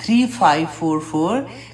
3544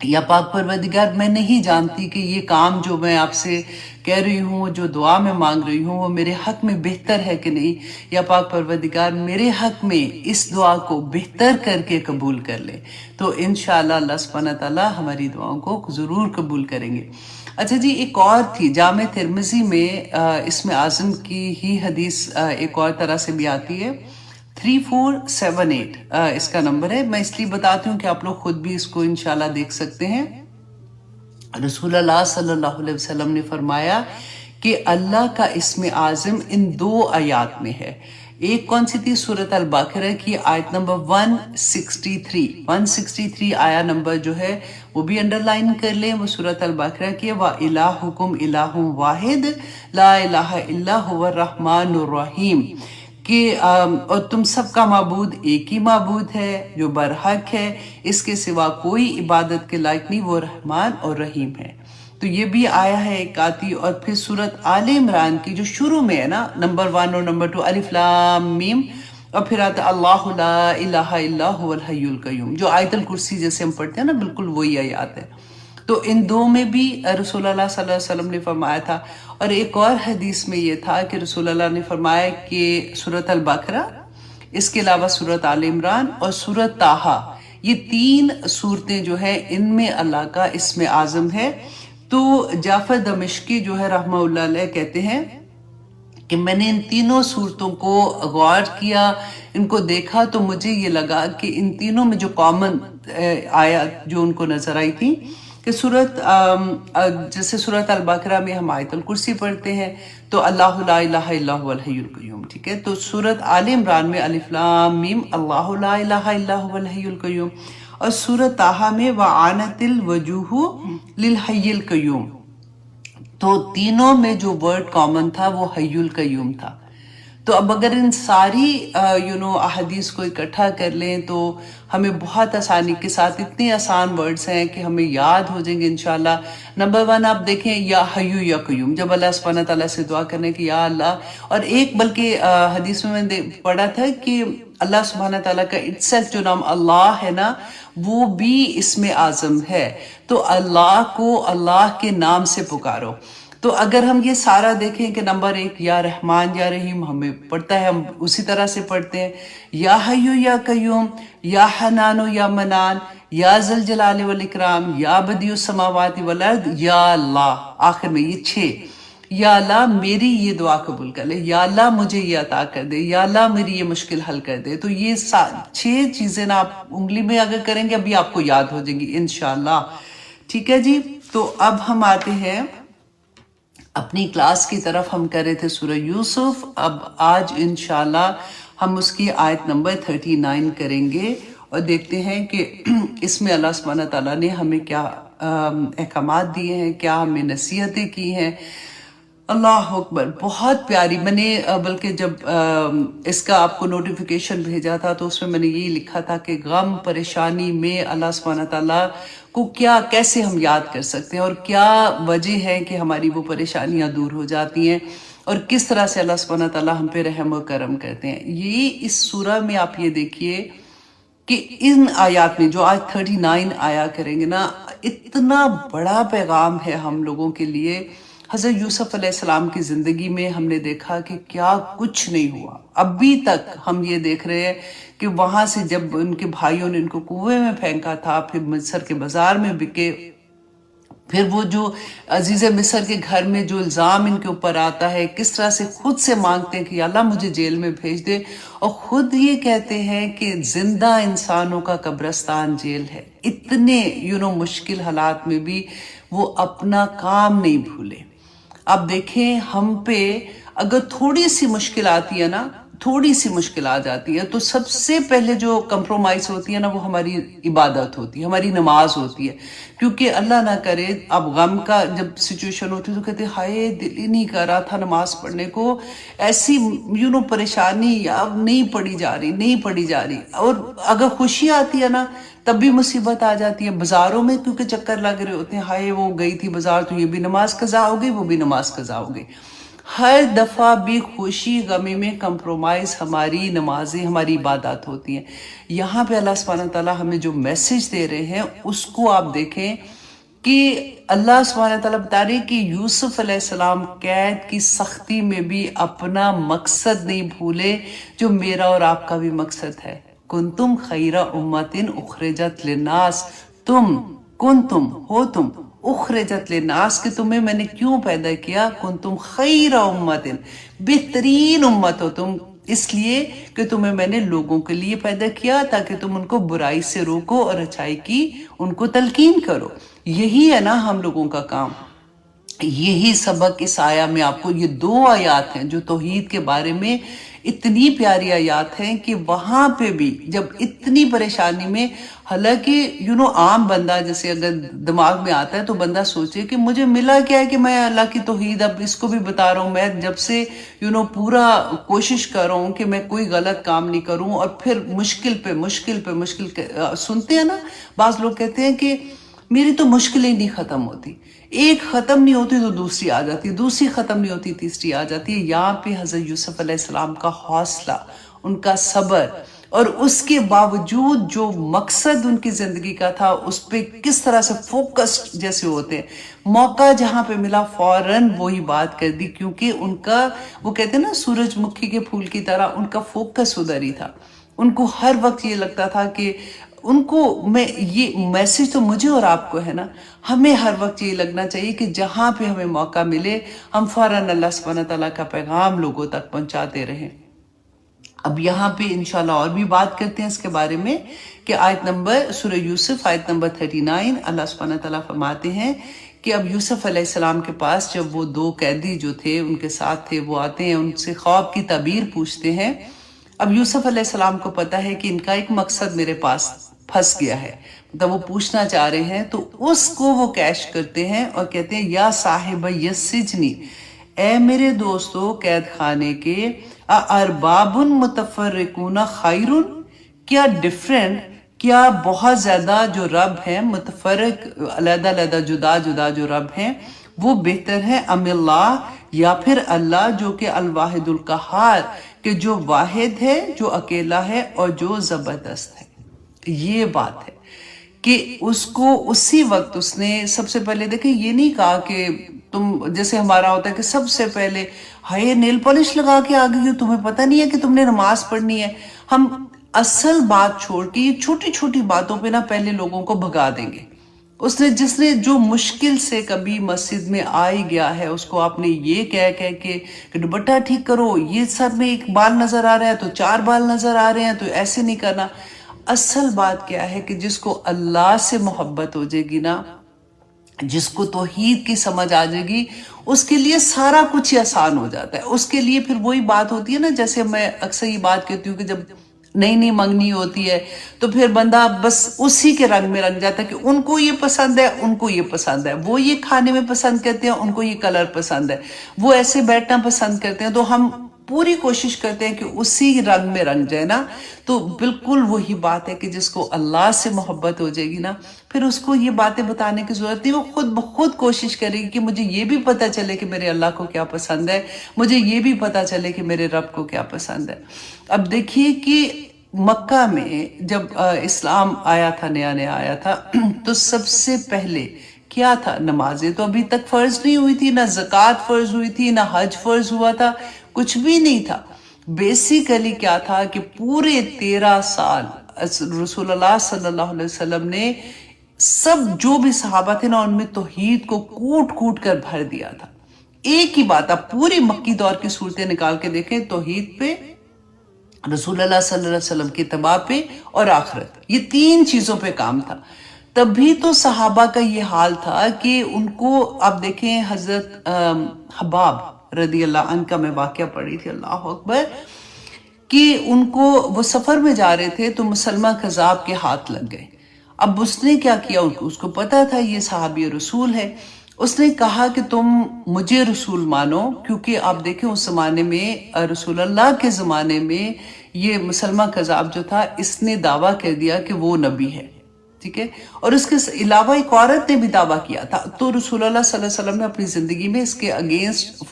یا پاک پروردگار میں نہیں جانتی کہ یہ کام جو میں آپ سے کہہ رہی ہوں، جو دعا میں مانگ رہی ہوں، وہ میرے حق میں بہتر ہے کہ نہیں، یا پاک پروردگار میرے حق میں اس دعا کو بہتر کر کے قبول کر لے، تو انشاءاللہ اللہ سبحانہ تعالیٰ ہماری دعاؤں کو ضرور قبول کریں گے۔ اچھا جی، ایک اور تھی جامع ترمذی میں اسم اعظم کی ہی حدیث ایک اور طرح سے بھی آتی ہے، 3478 اس کا نمبر ہے۔ میں اس لیے بتاتی ہوں کہ آپ لوگ خود بھی اس کو انشاءاللہ دیکھ سکتے ہیں۔ رسول اللہ صلی اللہ علیہ وسلم نے فرمایا کہ اللہ کا اسم اعظم ان دو آیات میں ہے۔ ایک کون سی تھی؟ سورۃ البقرہ کی آیت نمبر 163 آیا نمبر جو ہے وہ بھی انڈر لائن کر لیں، وہ سورۃ البقرہ کی وَإِلَٰهُكُمْ إِلَٰهٌ وَاحِدٌ لَا إِلَٰهَ إِلَّا هُوَ الرَّحْمَٰنُ الرَّحِيمُ، کہ اور تم سب کا معبود ایک ہی معبود ہے جو برحق ہے، اس کے سوا کوئی عبادت کے لائق نہیں، وہ رحمان اور رحیم ہے۔ تو یہ بھی آیا ہے ایک آتی۔ اور پھر سورۃ آل عمران کی جو شروع میں ہے نا، نمبر 1 اور نمبر 2 الف لام میم، اور پھر آتا اللہ لا الہ الا هو الحی القیوم، جو آیت الکرسی جیسے ہم پڑھتے ہیں نا، بالکل وہی آیات ہے۔ تو ان دو میں بھی رسول اللہ صلی اللہ علیہ وسلم نے فرمایا تھا۔ اور ایک اور حدیث میں یہ تھا کہ رسول اللہ نے فرمایا کہ سورۃ البقرہ، اس کے علاوہ سورۃ آل عمران اور سورۃ طٰہٰ، یہ 3 صورتیں جو ہیں ان میں اللہ کا اسم اعظم ہے۔ تو جعفر دمشقی جو ہے رحمہ اللہ علیہ کہتے ہیں کہ میں نے ان تینوں صورتوں کو غور کیا، ان کو دیکھا، تو مجھے یہ لگا کہ ان تینوں میں جو کامن آیات جو ان کو نظر آئی تھی کہ جیسے سورۃ البقرہ میں ہم آیت الکرسی پڑھتے ہیں تو اللہ لا الہ الا هو الحی القیوم، ٹھیک ہے۔ تو سورۃ آل عمران میں الف لام میم اللہ لا الہ الا هو الحی القیوم، اور سورۃ طٰہٰ میں وعنت الوجوہ للحی القیوم، تو تینوں میں جو ورڈ کامن تھا وہ حی القیوم تھا۔ تو اب اگر ان ساری احادیث کو اکٹھا کر لیں تو ہمیں بہت آسانی کے ساتھ اتنے آسان ورڈز ہیں کہ ہمیں یاد ہو جائیں گے انشاءاللہ۔ نمبر 1 آپ دیکھیں، یا حیو یا قیوم، جب اللہ سبحانہ تعالیٰ سے دعا کرنے کہ یا اللہ، اور ایک بلکہ حدیث میں نے پڑھا تھا کہ اللہ سبحانہ تعالیٰ کا itself جو نام اللہ ہے نا، وہ بھی اسم اعظم ہے، تو اللہ کو اللہ کے نام سے پکارو۔ تو اگر ہم یہ سارا دیکھیں کہ نمبر 1 یا رحمان یا رحیم ہمیں پڑھتا ہے، ہم اسی طرح سے پڑھتے ہیں، یا حیو یا قیوم، یا حنان یا منان، یا ذل جلال والاکرام، یا بدیع السماوات والارض، یا اللہ، آخر میں یہ 6، یا اللہ میری یہ دعا قبول کر لے، یا اللہ مجھے یہ عطا کر دے، یا اللہ میری یہ مشکل حل کر دے۔ تو یہ 6 چیزیں نا آپ انگلی میں اگر کریں گے ابھی آپ کو یاد ہو جائیں گی انشاءاللہ، ٹھیک ہے جی۔ تو اب ہم آتے ہیں اپنی کلاس کی طرف، ہم کر رہے تھے سورہ یوسف، اب آج انشاءاللہ ہم اس کی آیت نمبر 39 کریں گے اور دیکھتے ہیں کہ اس میں اللہ سبحانہ تعالیٰ نے ہمیں کیا احکامات دیے ہیں، کیا ہمیں نصیحتیں کی ہیں۔ اللہ اکبر، بہت پیاری۔ میں نے بلکہ جب اس کا آپ کو نوٹیفیکیشن بھیجا تھا تو اس میں نے یہی لکھا تھا کہ غم پریشانی میں اللہ سبحانہ تعالیٰ کو کیسے ہم یاد کر سکتے ہیں، اور کیا وجہ ہے کہ ہماری وہ پریشانیاں دور ہو جاتی ہیں، اور کس طرح سے اللہ سبحانہ تعالیٰ ہم پہ رحم و کرم کرتے ہیں۔ یہ اس سورہ میں آپ یہ دیکھیے کہ ان آیات میں جو آج 39 آیا کریں گے نا، اتنا بڑا پیغام ہے ہم لوگوں کے لیے۔ حضرت یوسف علیہ السلام کی زندگی میں ہم نے دیکھا کہ کیا کچھ نہیں ہوا، ابھی تک ہم یہ دیکھ رہے ہیں کہ وہاں سے جب ان کے بھائیوں نے ان کو کنویں میں پھینکا تھا، پھر مصر کے بازار میں بکے، پھر وہ جو عزیز مصر کے گھر میں جو الزام ان کے اوپر آتا ہے، کس طرح سے خود سے مانگتے ہیں کہ اللہ مجھے جیل میں بھیج دے، اور خود یہ کہتے ہیں کہ زندہ انسانوں کا قبرستان جیل ہے۔ اتنے مشکل حالات میں بھی وہ اپنا کام نہیں بھولے۔ اب دیکھیں ہم پہ اگر تھوڑی سی مشکل آتی ہے نا، تھوڑی سی مشکل آ جاتی ہے تو سب سے پہلے جو کمپرومائز ہوتی ہے نا، وہ ہماری عبادت ہوتی ہے، ہماری نماز ہوتی ہے، کیونکہ اللہ نہ کرے اب غم کا جب سچویشن ہوتی ہے تو کہتے ہیں ہائے دل ہی نہیں کر رہا تھا نماز پڑھنے کو، ایسی پریشانی اب نہیں پڑھی جا رہی، اور اگر خوشی آتی ہے نا تب بھی مصیبت آ جاتی ہے، بازاروں میں کیونکہ چکر لگ رہے ہوتے ہیں، ہائے وہ گئی تھی بازار تو یہ بھی نماز قضا ہو گئی، وہ بھی نماز قضا ہو گئی۔ ہر دفعہ بھی خوشی غمی میں کمپرومائز ہماری نمازیں، ہماری عبادات ہوتی ہیں۔ یہاں پہ اللہ سبحانہ تعالیٰ ہمیں جو میسج دے رہے ہیں اس کو آپ دیکھیں کہ اللہ سبحانہ تعالیٰ بتا رہے کہ یوسف علیہ السلام قید کی سختی میں بھی اپنا مقصد نہیں بھولے جو میرا اور آپ کا بھی مقصد ہے۔ کنتم خیر امت اخرجت للناس، تم اخرجت للناس، کہ تمہیں میں نے کیوں پیدا کیا؟ کنتم خیر امت، بہترین امت ہو تم، اس لیے کہ تمہیں میں نے لوگوں کے لیے پیدا کیا تاکہ تم ان کو برائی سے روکو اور اچھائی کی ان کو تلقین کرو۔ یہی ہے نا ہم لوگوں کا کام۔ یہی سبق اس آیا میں آپ کو، یہ 2 آیات ہیں جو توحید کے بارے میں اتنی پیاری آیات ہیں کہ وہاں پہ بھی جب اتنی پریشانی میں، حالانکہ عام بندہ جیسے اگر دماغ میں آتا ہے تو بندہ سوچے کہ مجھے ملا کیا ہے کہ میں اللہ کی توحید اب اس کو بھی بتا رہا ہوں، میں جب سے پورا کوشش کر رہا ہوں کہ میں کوئی غلط کام نہیں کروں، اور پھر مشکل پہ مشکل پہ مشکل سنتے ہیں نا، بعض لوگ کہتے ہیں کہ میری تو مشکلیں نہیں ختم ہوتی، ایک ختم نہیں ہوتی تو دوسری آ جاتی، دوسری ختم نہیں ہوتی تیسری آ جاتی ہے۔ یہاں پہ حضرت یوسف علیہ السلام کا حوصلہ، ان کا صبر، اور اس کے باوجود جو مقصد ان کی زندگی کا تھا اس پہ کس طرح سے فوکسڈ جیسے ہوتے ہیں، موقع جہاں پہ ملا فوراً وہی بات کر دی، کیونکہ ان کا وہ کہتے ہیں نا سورج مکھی کے پھول کی طرح ان کا فوکس ادھر ہی تھا۔ ان کو ہر وقت یہ لگتا تھا کہ ان کو، یہ میسج تو مجھے اور آپ کو ہے نا، ہمیں ہر وقت یہ لگنا چاہیے کہ جہاں پہ ہمیں موقع ملے ہم فوراً اللہ سبحانہ تعالیٰ کا پیغام لوگوں تک پہنچاتے رہیں۔ اب یہاں پہ انشاءاللہ اور بھی بات کرتے ہیں اس کے بارے میں کہ آیت نمبر سورہ یوسف آیت نمبر 39 اللہ سبحانہ تعالیٰ فرماتے ہیں کہ اب یوسف علیہ السلام کے پاس جب وہ 2 قیدی جو تھے ان کے ساتھ تھے وہ آتے ہیں، ان سے خواب کی تعبیر پوچھتے ہیں۔ اب یوسف علیہ السلام کو پتا ہے کہ ان کا ایک مقصد میرے پاس پھنس گیا ہے، مطلب وہ پوچھنا چاہ رہے ہیں، تو اس کو وہ کیش کرتے ہیں اور کہتے ہیں یا صاحب السجن، اے میرے دوستو قید خانے کے، ارباب متفرقون خیر، کیا ڈیفرنٹ، کیا بہت زیادہ جو رب ہیں متفرق علیحدہ علیحدہ جدا جدا جو رب ہیں وہ بہتر ہے، ام اللہ، یا پھر اللہ جو کہ الواحد القہار، کہ جو واحد ہے، جو اکیلا ہے اور جو زبردست ہے۔ یہ بات ہے کہ اس کو اسی وقت اس نے سب سے پہلے دیکھیں، یہ نہیں کہا کہ تم جیسے ہمارا ہوتا ہے کہ سب سے پہلے ہائے نیل پالش لگا کے آ گئی ہو، تمہیں پتہ نہیں ہے کہ تم نے نماز پڑھنی ہے۔ ہم اصل بات چھوڑ کے یہ چھوٹی چھوٹی باتوں پہ نا پہلے لوگوں کو بھگا دیں گے۔ جس نے جو مشکل سے کبھی مسجد میں آ ہی گیا ہے اس کو آپ نے یہ کہہ کہ دوپٹہ ٹھیک کرو، یہ سر میں ایک بال نظر آ رہا ہے تو 4 بال نظر آ رہے ہیں تو ایسے نہیں کرنا۔ اصل بات کیا ہے کہ جس کو اللہ سے محبت ہو جائے گی نا، جس کو توحید کی سمجھ آ جائے گی، اس کے لیے سارا کچھ ہی آسان ہو جاتا ہے۔ اس کے لیے پھر وہی بات ہوتی ہے نا، جیسے میں اکثر یہ بات کہتی ہوں کہ جب نئی منگنی ہوتی ہے تو پھر بندہ بس اسی کے رنگ میں رنگ جاتا ہے کہ ان کو یہ پسند ہے، ان کو یہ پسند ہے، وہ یہ کھانے میں پسند کرتے ہیں، ان کو یہ کلر پسند ہے، وہ ایسے بیٹھنا پسند کرتے ہیں، تو ہم پوری کوشش کرتے ہیں کہ اسی رنگ میں رنگ جائے نا۔ تو بالکل وہی بات ہے کہ جس کو اللہ سے محبت ہو جائے گی نا، پھر اس کو یہ باتیں بتانے کی ضرورت نہیں، وہ خود بخود کوشش کرے گی کہ مجھے یہ بھی پتا چلے کہ میرے اللہ کو کیا پسند ہے، مجھے یہ بھی پتا چلے کہ میرے رب کو کیا پسند ہے۔ اب دیکھیے کہ مکہ میں جب اسلام آیا تھا، نیا آیا تھا، تو سب سے پہلے کیا تھا؟ نمازیں تو ابھی تک فرض نہیں ہوئی تھی، نہ زکوٰۃ فرض ہوئی تھی، نہ حج فرض ہوا تھا، کچھ بھی نہیں تھا۔ بیسیکلی کیا تھا کہ پورے 13 سال رسول اللہ صلی اللہ علیہ وسلم نے سب جو بھی صحابہ تھے نا ان میں توحید کو کوٹ کوٹ کر بھر دیا تھا۔ ایک ہی بات، آپ پوری مکی دور کی صورتیں نکال کے دیکھیں، توحید پہ، رسول اللہ صلی اللہ علیہ وسلم کی اتباع پہ اور آخرت، یہ 3 چیزوں پہ کام تھا۔ تب بھی تو صحابہ کا یہ حال تھا کہ ان کو، آپ دیکھیں حضرت حباب رضی اللہ عنہ کا میں واقعہ پڑھی تھی، اللہ اکبر، کہ ان کو وہ سفر میں جا رہے تھے تو مسلمہ کذاب کے ہاتھ لگ گئے۔ اب اس نے کیا کیا، اس کو پتا تھا یہ صحابی رسول ہے، اس نے کہا کہ تم مجھے رسول مانو، کیونکہ آپ دیکھیں اس زمانے میں، رسول اللہ کے زمانے میں، یہ مسلمہ کذاب جو تھا اس نے دعویٰ کر دیا کہ وہ نبی ہے۔ ٹھیک ہے. اور اس کے علاوہ ایک عورت نے بھی دعویٰ کیا تھا. تو رسول اللہ صلی اللہ علیہ وسلم نے اپنی زندگی میں اس کے اگینسٹ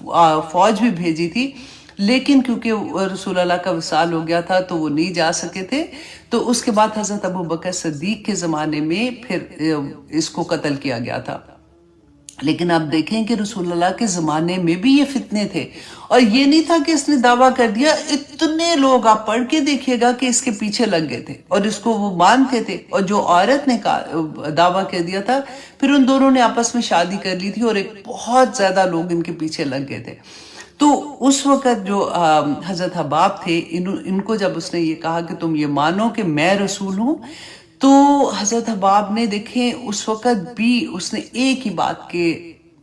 فوج بھی بھیجی تھی، لیکن کیونکہ رسول اللہ کا وصال ہو گیا تھا تو وہ نہیں جا سکے تھے. تو اس کے بعد حضرت ابو بکر صدیق کے زمانے میں پھر اس کو قتل کیا گیا تھا. لیکن آپ دیکھیں کہ رسول اللہ کے زمانے میں بھی یہ فتنے تھے، اور یہ نہیں تھا کہ اس نے دعویٰ کر دیا. اتنے لوگ آپ پڑھ کے دیکھیے گا کہ اس کے پیچھے لگ گئے تھے اور اس کو وہ مانتے تھے. اور جو عورت نے دعویٰ کر دیا تھا، پھر ان دونوں نے آپس میں شادی کر لی تھی اور ایک بہت زیادہ لوگ ان کے پیچھے لگ گئے تھے. تو اس وقت جو حضرت حباب تھے، ان کو جب اس نے یہ کہا کہ تم یہ مانو کہ میں رسول ہوں، تو حضرت حباب نے دیکھیں اس وقت بھی اس نے ایک ہی بات کہ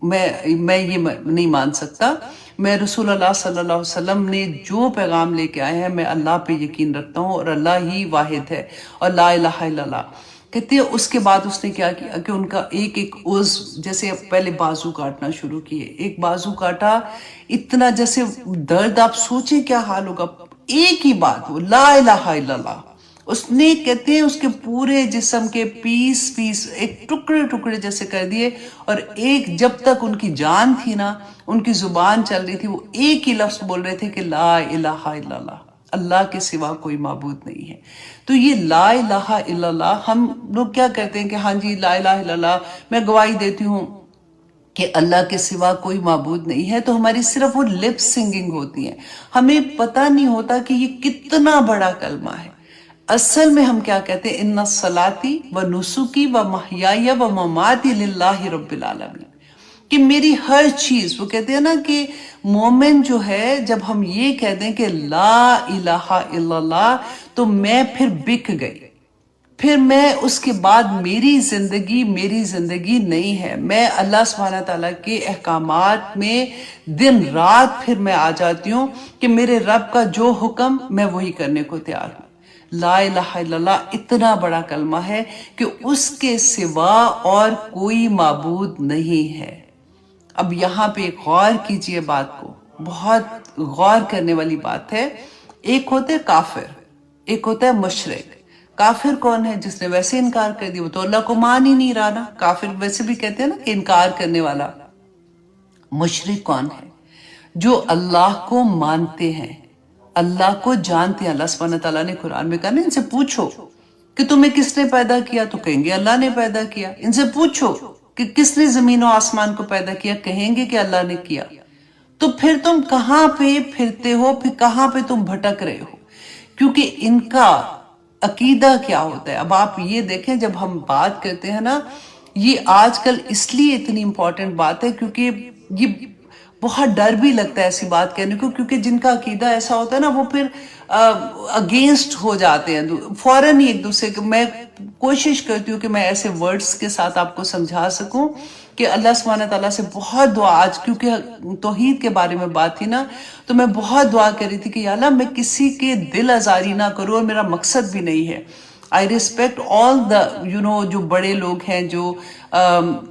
میں یہ نہیں مان سکتا، میں رسول اللہ صلی اللہ علیہ وسلم نے جو پیغام لے کے آئے ہیں میں اللہ پہ یقین رکھتا ہوں اور اللہ ہی واحد ہے اور لا الہ الا اللہ کہتے ہیں. اس کے بعد اس نے کیا کیا کہ ان کا ایک ایک عضو، جیسے پہلے بازو کاٹنا شروع کیے. ایک بازو کاٹا، اتنا جیسے درد، آپ سوچیں کیا حال ہوگا. ایک ہی بات، وہ لا الہ الا اللہ. اس نے کہتے ہیں اس کے پورے جسم کے پیس ایک ٹکڑے ٹکڑے جیسے کر دیے. اور ایک جب تک ان کی جان تھی نا، ان کی زبان چل رہی تھی، وہ ایک ہی لفظ بول رہے تھے کہ لا الہ الا اللہ، اللہ کے سوا کوئی معبود نہیں ہے. تو یہ لا الہ الا اللہ، ہم لوگ کیا کہتے ہیں کہ ہاں جی لا الہ الا اللہ، میں گواہی دیتی ہوں کہ اللہ کے سوا کوئی معبود نہیں ہے. تو ہماری صرف وہ لپ سنگنگ ہوتی ہیں، ہمیں پتہ نہیں ہوتا کہ یہ کتنا بڑا کلمہ ہے. اصل میں ہم کیا کہتے ہیں، ان صلاتی و نسکی و محیای و مماتی للہ رب العالمین، کہ میری ہر چیز، وہ کہتے ہیں نا کہ مومن جو ہے جب ہم یہ کہہ دیں کہ لا الہ الا اللہ، تو میں پھر بک گئی، پھر میں اس کے بعد میری زندگی نہیں ہے. میں اللہ سبحانہ تعالیٰ کے احکامات میں دن رات پھر میں آ جاتی ہوں کہ میرے رب کا جو حکم میں وہی کرنے کو تیار ہوں. لا الہ الا اللہ اتنا بڑا کلمہ ہے کہ اس کے سوا اور کوئی معبود نہیں ہے. اب یہاں پہ غور کیجئے بات کو، بہت غور کرنے والی بات ہے. ایک ہوتے کافر، ایک ہوتا ہے مشرک. کافر کون ہے؟ جس نے ویسے انکار کر دیا، وہ تو اللہ کو مان ہی نہیں رہا نا. کافر ویسے بھی کہتے ہیں نا کہ انکار کرنے والا. مشرک کون ہے؟ جو اللہ کو مانتے ہیں، اللہ کو جانتے ہیں. اللہ سبحانہ تعالیٰ نے قرآن میں کہا نا، ان سے پوچھو کہ تمہیں کس نے پیدا کیا، تو کہیں گے اللہ نے پیدا کیا. ان سے پوچھو کہ کس نے زمین و آسمان کو پیدا کیا، کہیں گے کہ اللہ نے کیا. تو پھر تم کہاں پہ پھرتے ہو، پھر کہاں پہ تم بھٹک رہے ہو؟ کیونکہ ان کا عقیدہ کیا ہوتا ہے. اب آپ یہ دیکھیں، جب ہم بات کرتے ہیں نا، یہ آج کل اس لیے اتنی امپورٹنٹ بات ہے کیونکہ یہ بہت ڈر بھی لگتا ہے ایسی بات کہنے کو، کیونکہ جن کا عقیدہ ایسا ہوتا ہے نا، وہ پھر اگینسٹ ہو جاتے ہیں فوراً ہی ایک دوسرے کو. میں کوشش کرتی ہوں کہ میں ایسے ورڈز کے ساتھ آپ کو سمجھا سکوں کہ اللہ سبحانہ تعالیٰ سے بہت دعا، آج کیونکہ توحید کے بارے میں بات تھی نا، تو میں بہت دعا کر رہی تھی کہ یا اللہ میں کسی کے دل آزاری نہ کروں، اور میرا مقصد بھی نہیں ہے. I respect all the جو بڑے لوگ ہیں، جو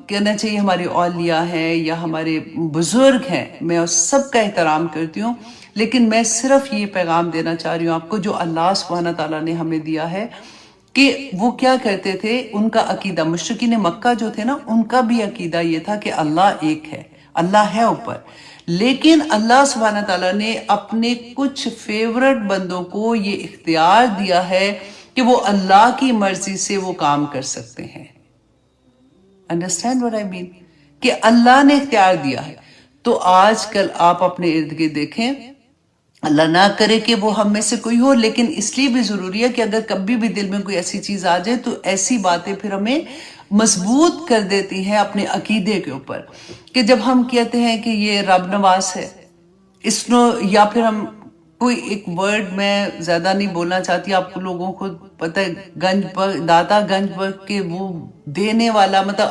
کہنا چاہیے ہمارے اولیاء ہیں یا ہمارے بزرگ ہیں، میں اس سب کا احترام کرتی ہوں. لیکن میں صرف یہ پیغام دینا چاہ رہی ہوں آپ کو جو اللہ سبحانہ تعالیٰ نے ہمیں دیا ہے، کہ وہ کیا کرتے تھے. ان کا عقیدہ، مشرکین مکہ جو تھے نا، ان کا بھی عقیدہ یہ تھا کہ اللہ ایک ہے، اللہ ہے اوپر. لیکن اللہ سبحانہ تعالیٰ نے اپنے کچھ فیورٹ بندوں کو یہ اختیار دیا ہے کہ وہ اللہ کی مرضی سے وہ کام کر سکتے ہیں. Understand what I mean؟ کہ اللہ نے اختیار دیا ہے. تو آج کل آپ اپنے ارد گرد دیکھیں، اللہ نہ کرے کہ وہ ہم میں سے کوئی ہو، لیکن اس لیے بھی ضروری ہے کہ اگر کبھی بھی دل میں کوئی ایسی چیز آ جائے تو ایسی باتیں پھر ہمیں مضبوط کر دیتی ہیں اپنے عقیدے کے اوپر. کہ جب ہم کہتے ہیں کہ یہ رب نواز ہے، یا پھر ہم کوئی ایک ورڈ میں زیادہ نہیں بولنا چاہتی، آپ کو لوگوں کو پتہ ہے داتا گنج برگ کے وہ دینے والا، مطلب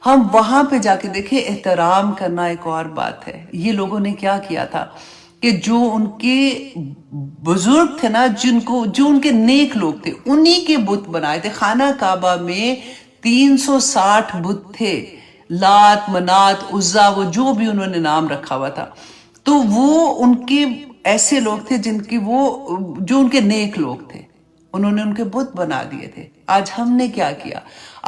ہم وہاں پہ جا کے دیکھیں. احترام کرنا ایک اور بات ہے. یہ لوگوں نے کیا کیا تھا کہ جو ان کے بزرگ تھے نا، جو ان کے نیک لوگ تھے، انہی کے بت بنائے تھے. خانہ کعبہ میں 360 بت تھے، لات، منات، عزا، وہ جو بھی انہوں نے نام رکھا ہوا تھا. تو وہ ان کے ایسے لوگ تھے جو ان کے نیک لوگ تھے. انہوں نے ان کے بت بنا دیے تھے. آج ہم نے کیا کیا؟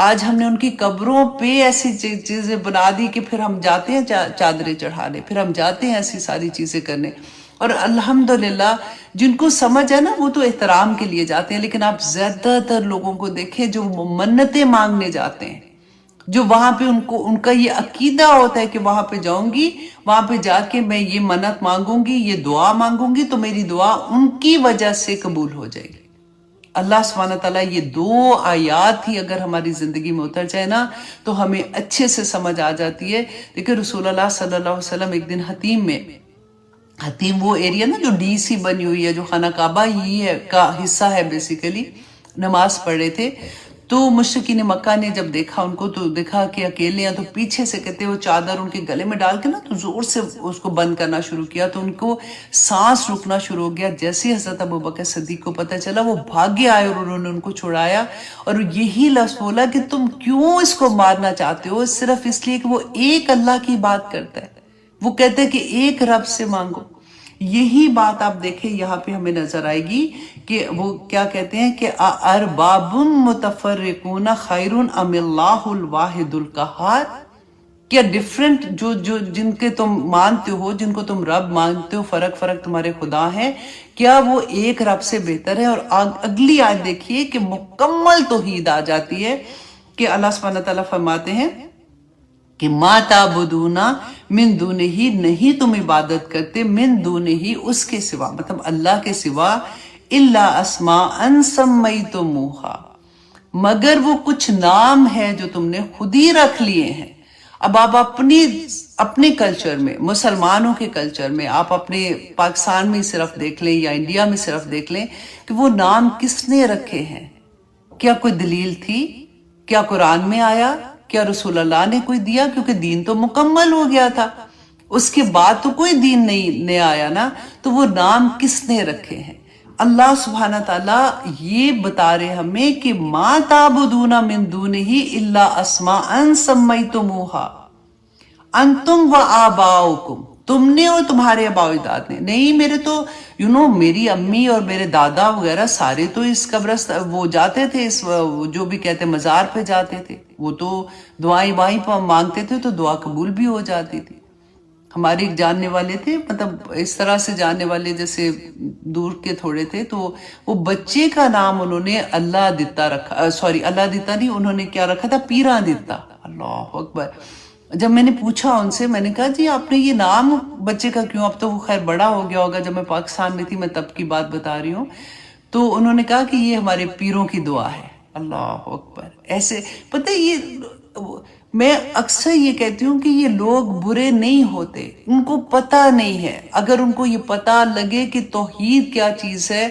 آج ہم نے ان کی قبروں پہ ایسی چیزیں بنا دی کہ پھر ہم جاتے ہیں چادریں چڑھانے، پھر ہم جاتے ہیں ایسی ساری چیزیں کرنے. اور الحمدللہ جن کو سمجھ ہے نا وہ تو احترام کے لیے جاتے ہیں، لیکن آپ زیادہ تر لوگوں کو دیکھیں جو منتیں مانگنے جاتے ہیں، جو وہاں پہ ان کا یہ عقیدہ ہوتا ہے کہ وہاں پہ جاؤں گی، وہاں پہ جا کے میں یہ منت مانگوں گی، یہ دعا مانگوں گی تو میری دعا ان کی وجہ سے قبول ہو جائے گی. اللہ سبحانہ تعالیٰ یہ 2 آیات ہی اگر ہماری زندگی میں اتر جائے نا تو ہمیں اچھے سے سمجھ آ جاتی ہے. دیکھیں رسول اللہ صلی اللہ علیہ وسلم ایک دن حتیم وہ ایریا نا جو ڈی سی بنی ہوئی ہے، جو خانہ کعبہ ہی ہے کا حصہ ہے بیسیکلی، نماز پڑھ رہے تھے تو مشرکین مکہ نے جب دیکھا ان کو تو دیکھا کہ اکیلے ہیں، تو پیچھے سے کہتے وہ چادر ان کے گلے میں ڈال کے نا تو زور سے اس کو بند کرنا شروع کیا، تو ان کو سانس رکنا شروع ہو گیا. جیسے ہی حضرت ابوبکر صدیق کو پتہ چلا وہ بھاگے آئے اور انہوں نے ان کو چھڑایا اور یہی لفظ بولا کہ تم کیوں اس کو مارنا چاہتے ہو؟ صرف اس لیے کہ وہ ایک اللہ کی بات کرتا ہے، وہ کہتے ہیں کہ ایک رب سے مانگو. یہی بات آپ دیکھیں یہاں پہ ہمیں نظر آئے گی کہ وہ کیا کہتے ہیں کہ ارباب متفرقون خیر ام اللہ الواحد القہار. کیا ڈیفرنٹ جن کے تم مانتے ہو، جن کو تم رب مانتے ہو، فرق تمہارے خدا ہیں، کیا وہ ایک رب سے بہتر ہے؟ اور اگلی آیت دیکھیے کہ مکمل توحید آ جاتی ہے کہ اللہ سبحانہ تعالیٰ فرماتے ہیں کہ ما تعبدون من دونہ، نہیں تم عبادت کرتے من دونہ اس کے سوا، مطلب اللہ کے سوا، الا اسماء سمیتموہا، مگر وہ کچھ نام ہے جو تم نے خود ہی رکھ لیے ہیں. اب آپ اپنے کلچر میں، مسلمانوں کے کلچر میں، آپ اپنے پاکستان میں صرف دیکھ لیں یا انڈیا میں صرف دیکھ لیں کہ وہ نام کس نے رکھے ہیں. کیا کوئی دلیل تھی؟ کیا قرآن میں آیا؟ کیا رسول اللہ نے کوئی دیا؟ کیونکہ دین تو مکمل ہو گیا تھا، اس کے بعد تو کوئی دین نہیں آیا نا. تو وہ نام کس نے رکھے ہیں؟ اللہ سبحانہ تعالیٰ یہ بتا رہے ہمیں کہ ما تعبدون من دونہ الا اسماء سمیتموہا انتم و آباؤکم، تم نے اور تمہارے آباء و اجداد نے. نہیں، میرے تو میری امی اور میرے دادا وغیرہ سارے تو اس قبرستان وہ جاتے تھے، اس جو بھی کہتے مزار پہ جاتے تھے، وہ تو دعائیں مانگتے تھے تو دعا قبول بھی ہو جاتی تھی. ہمارے ایک جاننے والے تھے، مطلب اس طرح سے جاننے والے جیسے دور کے تھوڑے تھے، تو وہ بچے کا نام انہوں نے اللہ دتا رکھا، اللہ دتا نہیں، انہوں نے کیا رکھا تھا؟ پیراں دتا. اللہ اکبر. جب میں نے پوچھا ان سے، میں نے کہا جی آپ نے یہ نام بچے کا کیوں؟ اب تو وہ خیر بڑا ہو گیا ہوگا، جب میں پاکستان میں تھی میں تب کی بات بتا رہی ہوں. تو انہوں نے کہا کہ یہ ہمارے پیروں کی دعا ہے. اللہ اکبر. ایسے پتہ یہ میں اکثر یہ کہتی ہوں کہ یہ لوگ برے نہیں ہوتے، ان کو پتہ نہیں ہے. اگر ان کو یہ پتہ لگے کہ توحید کیا چیز ہے،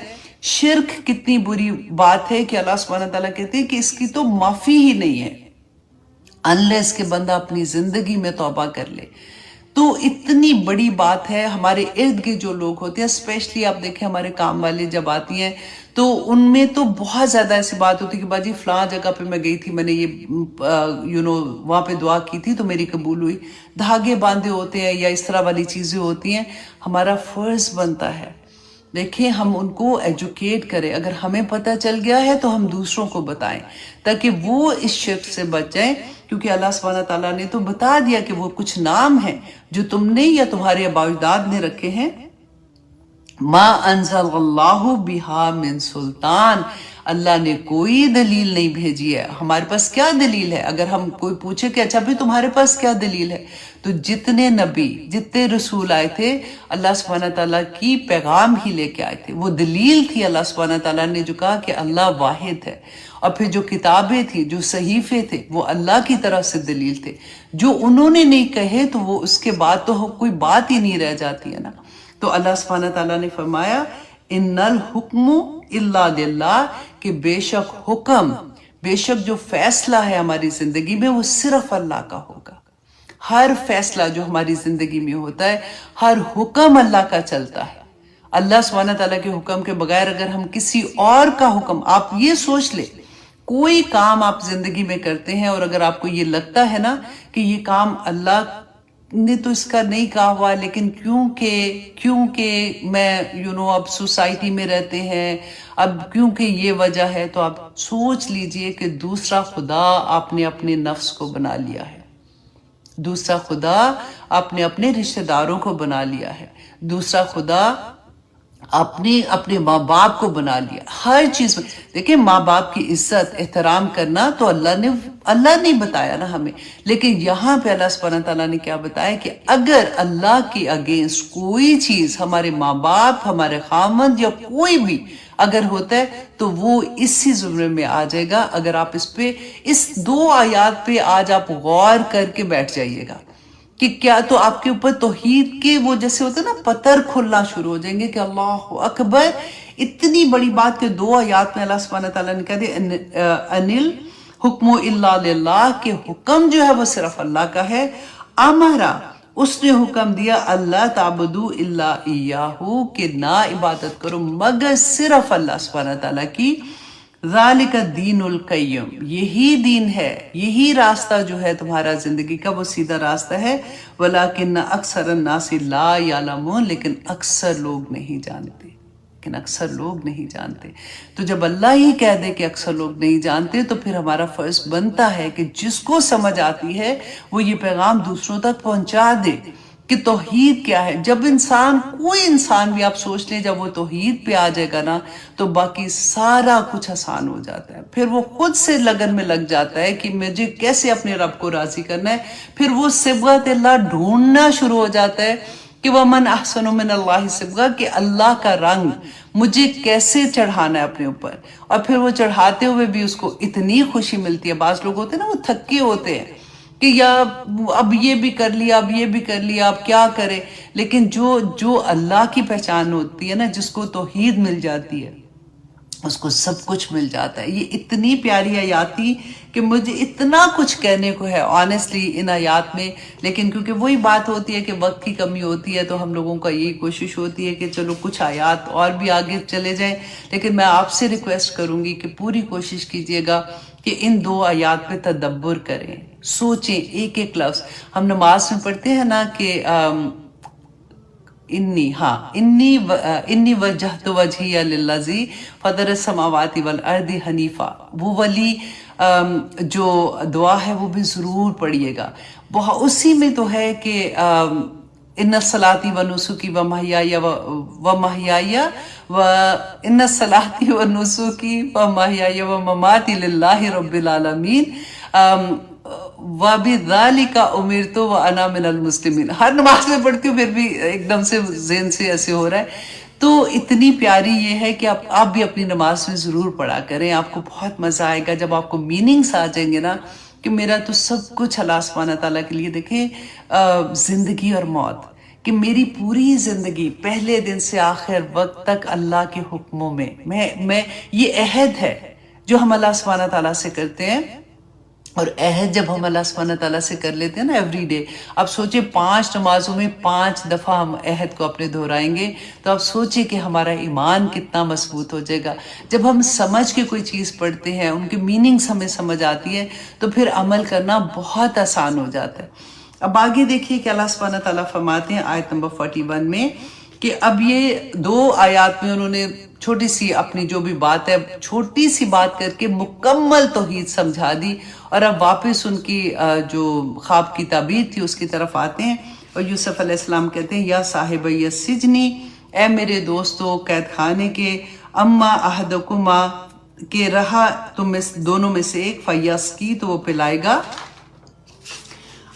شرک کتنی بری بات ہے، کہ اللہ سبحانہ تعالیٰ کہتے ہیں کہ اس کی تو معافی ہی نہیں ہے انلیس کہ بندہ اپنی زندگی میں توبہ کر لے. تو اتنی بڑی بات ہے. ہمارے ارد گرد جو لوگ ہوتے ہیں، اسپیشلی آپ دیکھیں ہمارے کام والے جب آتی ہیں تو ان میں تو بہت زیادہ ایسی بات ہوتی ہے کہ باجی فلاں جگہ پہ میں گئی تھی، میں نے یہ وہاں پہ دعا کی تھی تو میری قبول ہوئی. دھاگے باندھے ہوتے ہیں یا اس طرح والی چیزیں ہوتی ہیں. ہمارا فرض بنتا ہے دیکھیں ہم ان کو ایجوکیٹ کریں. اگر ہمیں پتہ چل گیا ہے تو ہم دوسروں کو بتائیں تاکہ وہ اس شرک سے بچ جائیں. کیونکہ اللہ سبحانہ تعالیٰ نے تو بتا دیا کہ وہ کچھ نام ہیں جو تم نے یا تمہارے آباء و اجداد نے رکھے ہیں. ما انزل اللہ بہا من سلطان، اللہ نے کوئی دلیل نہیں بھیجی ہے. ہمارے پاس کیا دلیل ہے؟ اگر ہم کوئی پوچھے کہ اچھا بھی تمہارے پاس کیا دلیل ہے، تو جتنے نبی جتنے رسول آئے تھے اللہ سبحانہ تعالیٰ کی پیغام ہی لے کے آئے تھے. وہ دلیل تھی اللہ سبحانہ تعالیٰ نے جو کہا کہ اللہ واحد ہے. اور پھر جو کتابیں تھیں، جو صحیفے تھے، وہ اللہ کی طرف سے دلیل تھے. جو انہوں نے نہیں کہے تو وہ اس کے بعد تو کوئی بات ہی نہیں رہ جاتی ہے نا. تو اللہ سبحانہ تعالیٰ نے فرمایا ان الحکم الا للہ، کہ بے شک حکم، بے شک جو فیصلہ ہے ہماری زندگی میں وہ صرف اللہ کا ہوگا. ہر فیصلہ جو ہماری زندگی میں ہوتا ہے، ہر حکم اللہ کا چلتا ہے. اللہ سبحانہ تعالیٰ کے حکم کے بغیر اگر ہم کسی اور کا حکم، آپ یہ سوچ لیں کوئی کام آپ زندگی میں کرتے ہیں اور اگر آپ کو یہ لگتا ہے نا کہ یہ کام اللہ نے تو اس کا نہیں کہا ہوا، لیکن کیونکہ میں اب سوسائٹی میں رہتے ہیں، اب کیونکہ یہ وجہ ہے، تو آپ سوچ لیجئے کہ دوسرا خدا آپ نے اپنے نفس کو بنا لیا ہے، دوسرا خدا آپ نے اپنے رشتہ داروں کو بنا لیا ہے، دوسرا خدا اپنے ماں باپ کو بنا لیا۔ ہر چیز میں دیکھیں، ماں باپ کی عزت احترام کرنا تو اللہ نے بتایا نا ہمیں، لیکن یہاں پہ اللہ سبحانہ تعالیٰ نے کیا بتایا کہ اگر اللہ کے اگینسٹ کوئی چیز ہمارے ماں باپ، ہمارے خامند یا کوئی بھی اگر ہوتا ہے تو وہ اسی زمرے میں آ جائے گا۔ اگر آپ اس 2 آیات پہ آج آپ غور کر کے بیٹھ جائیے گا کہ کیا تو آپ کے اوپر توحید کے وہ جیسے ہوتے ہیں نا پتر کھلنا شروع ہو جائیں گے کہ اللہ اکبر، اتنی بڑی بات کہ 2 آیات میں اللہ سبحانہ تعالیٰ نے کہا دیا انل حکم الا للہ، کہ حکم جو ہے وہ صرف اللہ کا ہے۔ امرا، اس نے حکم دیا اللہ تعبدو الا ایاہو، کہ نہ عبادت کرو مگر صرف اللہ سبحانہ تعالیٰ کی۔ ذالک الدین القیم، یہی دین ہے، یہی راستہ جو ہے تمہارا زندگی کا وہ سیدھا راستہ ہے۔ ولیکن اکثر الناس لا یعلمون، لیکن اکثر لوگ نہیں جانتے، تو جب اللہ ہی کہہ دے کہ اکثر لوگ نہیں جانتے تو پھر ہمارا فرض بنتا ہے کہ جس کو سمجھ آتی ہے وہ یہ پیغام دوسروں تک پہنچا دے کہ توحید کیا ہے۔ جب کوئی انسان بھی آپ سوچ لیں، جب وہ توحید پہ آ جائے گا نا تو باقی سارا کچھ آسان ہو جاتا ہے۔ پھر وہ خود سے لگن میں لگ جاتا ہے کہ مجھے کیسے اپنے رب کو راضی کرنا ہے، پھر وہ صبغت اللہ ڈھونڈنا شروع ہو جاتا ہے کہ وَمَنْ أَحْسَنُ مِنَ اللَّهِ صِبْغَةً، کہ اللہ کا رنگ مجھے کیسے چڑھانا ہے اپنے اوپر، اور پھر وہ چڑھاتے ہوئے بھی اس کو اتنی خوشی ملتی ہے۔ بعض لوگ ہوتے ہیں نا وہ تھکے ہوتے ہیں کہ یا اب یہ بھی کر لیا، اب یہ بھی کر لیا، اب کیا کرے، لیکن جو اللہ کی پہچان ہوتی ہے نا، جس کو توحید مل جاتی ہے اس کو سب کچھ مل جاتا ہے۔ یہ اتنی پیاری آیات تھی کہ مجھے اتنا کچھ کہنے کو ہے آنیسٹلی ان آیات میں، لیکن کیونکہ وہی بات ہوتی ہے کہ وقت کی کمی ہوتی ہے تو ہم لوگوں کا یہی کوشش ہوتی ہے کہ چلو کچھ آیات اور بھی آگے چلے جائیں، لیکن میں آپ سے ریکویسٹ کروں گی کہ پوری کوشش کیجیے گا کہ ان 2 آیات پہ تدبر کریں، سوچیں ایک ایک لفظ۔ ہم نماز میں پڑھتے ہیں نا کہ انی وجہت وجہی للذی فطر السماوات والارض حنیفا، وہ والی جو دعا ہے وہ بھی ضرور پڑھیے گا۔ اسی میں تو ہے کہ ان صلاتی و نسکی و محیایا ان صلاتی و نسکی و محیایا و مماتی للہ رب العالمین وَبِذَلِكَ أُمِرْتُ وَأَنَا مِنَ الْمُسْلِمِينَ۔ ہر نماز میں پڑھتی ہوں پھر بھی ایک دم سے ذہن سے ایسے ہو رہا ہے۔ تو اتنی پیاری یہ ہے کہ آپ بھی اپنی نماز میں ضرور پڑھا کریں، آپ کو بہت مزہ آئے گا جب آپ کو میننگس آ جائیں گے نا کہ میرا تو سب کچھ اللہ سبحانہ تعالیٰ کے لیے۔ دیکھیں زندگی اور موت، کہ میری پوری زندگی پہلے دن سے آخر وقت تک اللہ کے حکموں میں یہ عہد ہے جو ہم اللہ سبحانہ تعالیٰ سے کرتے ہیں۔ اور عہد جب ہم اللہ سبحانہ تعالیٰ سے کر لیتے ہیں نا ایوری ڈے، اب سوچیں 5 نمازوں میں 5 دفعہ ہم عہد کو اپنے دہرائیں گے تو اب سوچیں کہ ہمارا ایمان کتنا مضبوط ہو جائے گا۔ جب ہم سمجھ کے کوئی چیز پڑھتے ہیں، ان کی میننگز ہمیں سمجھ آتی ہے تو پھر عمل کرنا بہت آسان ہو جاتا ہے۔ اب آگے دیکھیے کہ اللہ سبحانہ تعالیٰ فرماتے ہیں آیت نمبر 41 میں کہ اب یہ 2 آیات میں انہوں نے چھوٹی سی اپنی جو بھی بات ہے چھوٹی سی بات کر کے مکمل توحید سمجھا دی، اور اب واپس ان کی جو خواب کی تعبیر تھی اس کی طرف آتے ہیں۔ اور یوسف علیہ السلام کہتے ہیں یا صاحب السجنی، اے میرے دوستو قید خانے کے، اما احدکما، کہ رہا تم دونوں میں سے ایک، فیسقی، تو وہ پلائے گا۔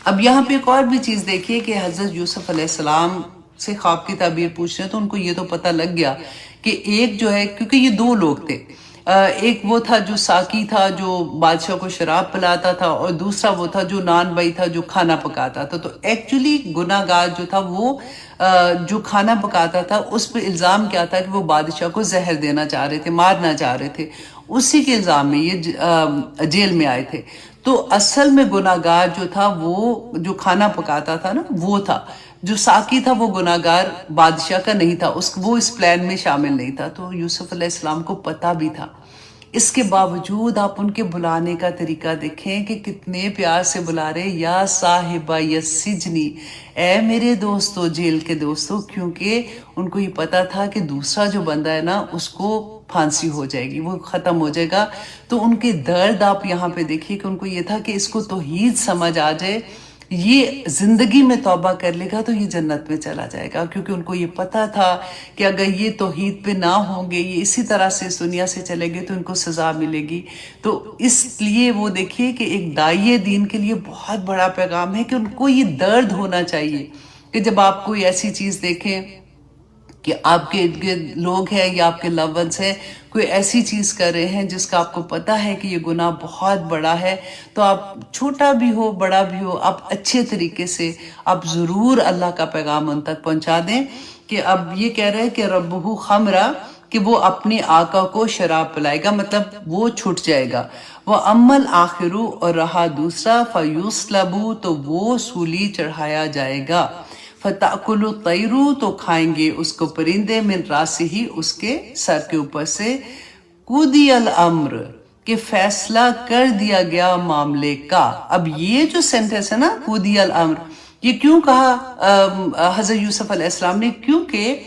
اب یہاں پہ ایک اور بھی چیز دیکھیے کہ حضرت یوسف علیہ السلام سے خواب کی تعبیر پوچھ رہے ہیں تو ان کو یہ تو پتہ لگ گیا کہ ایک جو ہے، کیونکہ یہ 2 لوگ تھے، ایک وہ تھا جو ساقی تھا جو بادشاہ کو شراب پلاتا تھا، اور دوسرا وہ تھا جو نان بھائی تھا جو کھانا پکاتا تھا۔ تو ایکچولی گناہ گار جو تھا وہ جو کھانا پکاتا تھا اس پہ الزام کیا تھا کہ وہ بادشاہ کو زہر دینا چاہ رہے تھے، مارنا چاہ رہے تھے، اسی کے الزام میں یہ جیل میں آئے تھے۔ تو اصل میں گناہ گار جو تھا وہ جو کھانا پکاتا تھا نا وہ تھا، جو ساقی تھا وہ گناہ گار بادشاہ کا نہیں تھا، وہ اس پلان میں شامل نہیں تھا۔ تو یوسف علیہ السلام کو پتہ بھی تھا، اس کے باوجود آپ ان کے بلانے کا طریقہ دیکھیں کہ کتنے پیار سے بلا رہے، یا صاحبہ یسجنی، اے میرے دوستو، جیل کے دوستو، کیونکہ ان کو یہ پتا تھا کہ دوسرا جو بندہ ہے نا اس کو پھانسی ہو جائے گی، وہ ختم ہو جائے گا۔ تو ان کے درد آپ یہاں پہ دیکھیے کہ ان کو یہ تھا کہ اس کو توحید سمجھ آ جائے، یہ زندگی میں توبہ کر لے گا تو یہ جنت میں چلا جائے گا، کیونکہ ان کو یہ پتا تھا کہ اگر یہ توحید پہ نہ ہوں گے، یہ اسی طرح سے اس دنیا سے چلے گے تو ان کو سزا ملے گی۔ تو اس لیے وہ دیکھیے کہ ایک داعیے دین کے لیے بہت بڑا پیغام ہے کہ ان کو یہ درد ہونا چاہیے کہ جب آپ کوئی ایسی چیز دیکھیں کہ آپ کے ارد گرد لوگ ہیں یا آپ کے لو ونس ہیں، کوئی ایسی چیز کر رہے ہیں جس کا آپ کو پتہ ہے کہ یہ گناہ بہت بڑا ہے، تو آپ چھوٹا بھی ہو بڑا بھی ہو، آپ اچھے طریقے سے آپ ضرور اللہ کا پیغام ان تک پہنچا دیں کہ اب یہ کہہ رہے ہیں کہ ربہ خمرہ، کہ وہ اپنے آقا کو شراب پلائے گا، مطلب وہ چھٹ جائے گا۔ وہ امل آخرو، اور رہا دوسرا، فیوسلبو، تو وہ سولی چڑھایا جائے گا، فتأکل الطیر، تو کھائیں گے اس کو پرندے، من راسہ، اس کے سر کے اوپر سے، قضی الامر، کہ فیصلہ کر دیا گیا معاملے کا۔ اب یہ جو سینٹنس ہے نا، قضی الامر، یہ کیوں کہا حضرت یوسف علیہ السلام نے؟ کیونکہ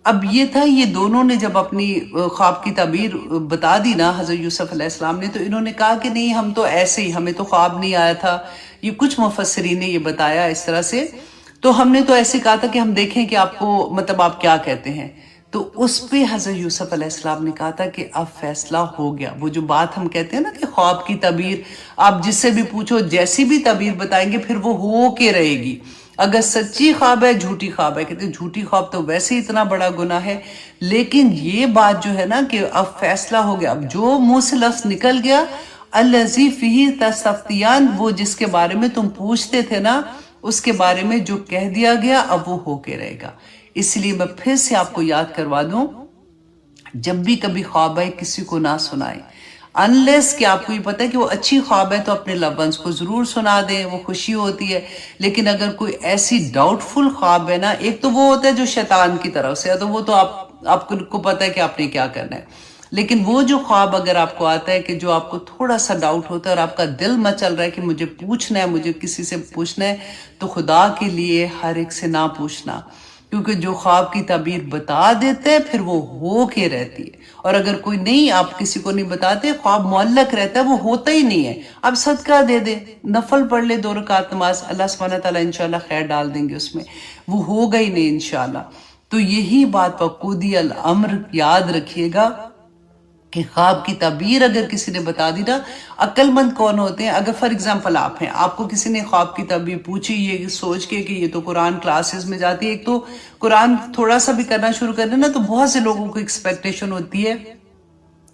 اب یہ تھا، یہ دونوں نے جب اپنی خواب کی تعبیر بتا دی نا حضرت یوسف علیہ السلام نے، تو انہوں نے کہا کہ نہیں، ہم تو ایسے ہی، ہمیں تو خواب نہیں آیا تھا، یہ کچھ مفسرین نے یہ بتایا اس طرح سے، تو ہم نے تو ایسے کہا تھا کہ ہم دیکھیں کہ آپ کو مطلب آپ کیا کہتے ہیں۔ تو اس پہ حضرت یوسف علیہ السلام نے کہا تھا کہ اب فیصلہ ہو گیا۔ وہ جو بات ہم کہتے ہیں نا کہ خواب کی تعبیر، آپ جس سے بھی پوچھو جیسی بھی تعبیر بتائیں گے پھر وہ ہو کے رہے گی۔ اگر سچی خواب ہے، جھوٹی خواب ہے، کہتے ہیں جھوٹی خواب تو ویسے ہی اتنا بڑا گناہ ہے، لیکن یہ بات جو ہے نا کہ اب فیصلہ ہو گیا، اب جو منہ سے لفظ نکل گیا، الذی فیہ تستفتیان، وہ جس کے بارے میں تم پوچھتے تھے نا، اس کے بارے میں جو کہہ دیا گیا اب وہ ہو کے رہے گا۔ اس لیے میں پھر سے آپ کو یاد کروا دوں، جب بھی کبھی خواب آئے کسی کو نہ سنائیں، انلیس کہ آپ کو یہ پتہ ہے کہ وہ اچھی خواب ہے تو اپنے لو ونس کو ضرور سنا دیں، وہ خوشی ہوتی ہے۔ لیکن اگر کوئی ایسی ڈاؤٹ فل خواب ہے نا، ایک تو وہ ہوتا ہے جو شیطان کی طرف سے ہے، تو وہ تو آپ کو پتہ ہے کہ آپ نے کیا کرنا ہے۔ لیکن وہ جو خواب اگر آپ کو آتا ہے کہ جو آپ کو تھوڑا سا ڈاؤٹ ہوتا ہے اور آپ کا دل مچل رہا ہے کہ مجھے پوچھنا ہے، مجھے کسی سے پوچھنا ہے، تو خدا کے لیے ہر ایک سے نہ پوچھنا، کیونکہ جو خواب کی تعبیر بتا دیتے ہیں پھر وہ ہو کے رہتی ہے۔ اور اگر کوئی نہیں، آپ کسی کو نہیں بتاتے، خواب معلق رہتا ہے، وہ ہوتا ہی نہیں ہے، اب صدقہ دے دے، نفل پڑھ لے 2 رکعت نماز، اللہ سبحانہ تعالیٰ انشاءاللہ خیر ڈال دیں گے اس میں، وہ ہوگا ہی نہیں انشاءاللہ۔ تو یہی بات قضی الامر یاد رکھیے گا کہ خواب کی تعبیر اگر کسی نے بتا دی نا، عقل مند کون ہوتے ہیں؟ اگر فار ایگزامپل آپ ہیں، آپ کو کسی نے خواب کی تعبیر پوچھی یہ سوچ کے کہ یہ تو قرآن کلاسز میں جاتی ہے، ایک تو قرآن تھوڑا سا بھی کرنا شروع کر دیں نا تو بہت سے لوگوں کو ایکسپیکٹیشن ہوتی ہے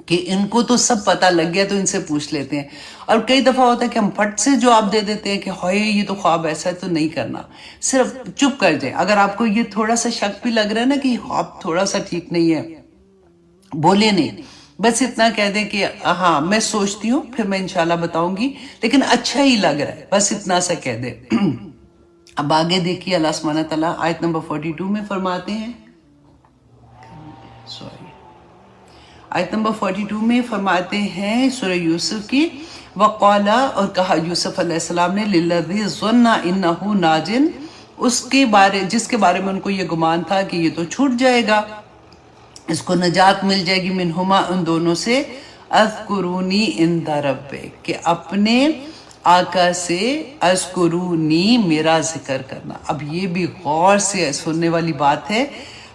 کہ ان کو تو سب پتہ لگ گیا تو ان سے پوچھ لیتے ہیں، اور کئی دفعہ ہوتا ہے کہ ہم پھٹ سے جواب دے دیتے ہیں کہ ہوئے یہ تو خواب ایسا ہے، تو نہیں کرنا، صرف چپ کر جائیں۔ اگر آپ کو یہ تھوڑا سا شک بھی لگ رہا ہے نا کہ خواب تھوڑا سا ٹھیک نہیں ہے، بولے نہیں، بس اتنا کہہ دیں کہ ہاں میں سوچتی ہوں، پھر میں انشاءاللہ بتاؤں گی، لیکن اچھا ہی لگ رہا ہے، بس اتنا سا کہہ دیں۔ اب آگے دیکھیے اللہ سبحانہ تعالیٰ آیت نمبر 42 میں فرماتے ہیں، آیت نمبر 42 میں فرماتے ہیں سورہ یوسف کی، وَقَالَ، اور کہا یوسف علیہ السلام نے، لِلَّذِي ظَنَّ إِنَّهُ نَاجٍ، اس کے بارے جس کے بارے میں ان کو یہ گمان تھا کہ یہ تو چھوٹ جائے گا، اس کو نجات مل جائے گی، منہما، ان دونوں سے، اذکرونی عند ربک، کہ اپنے آقا سے، اذکرونی، میرا ذکر کرنا۔ اب یہ بھی غور سے سننے والی بات ہے،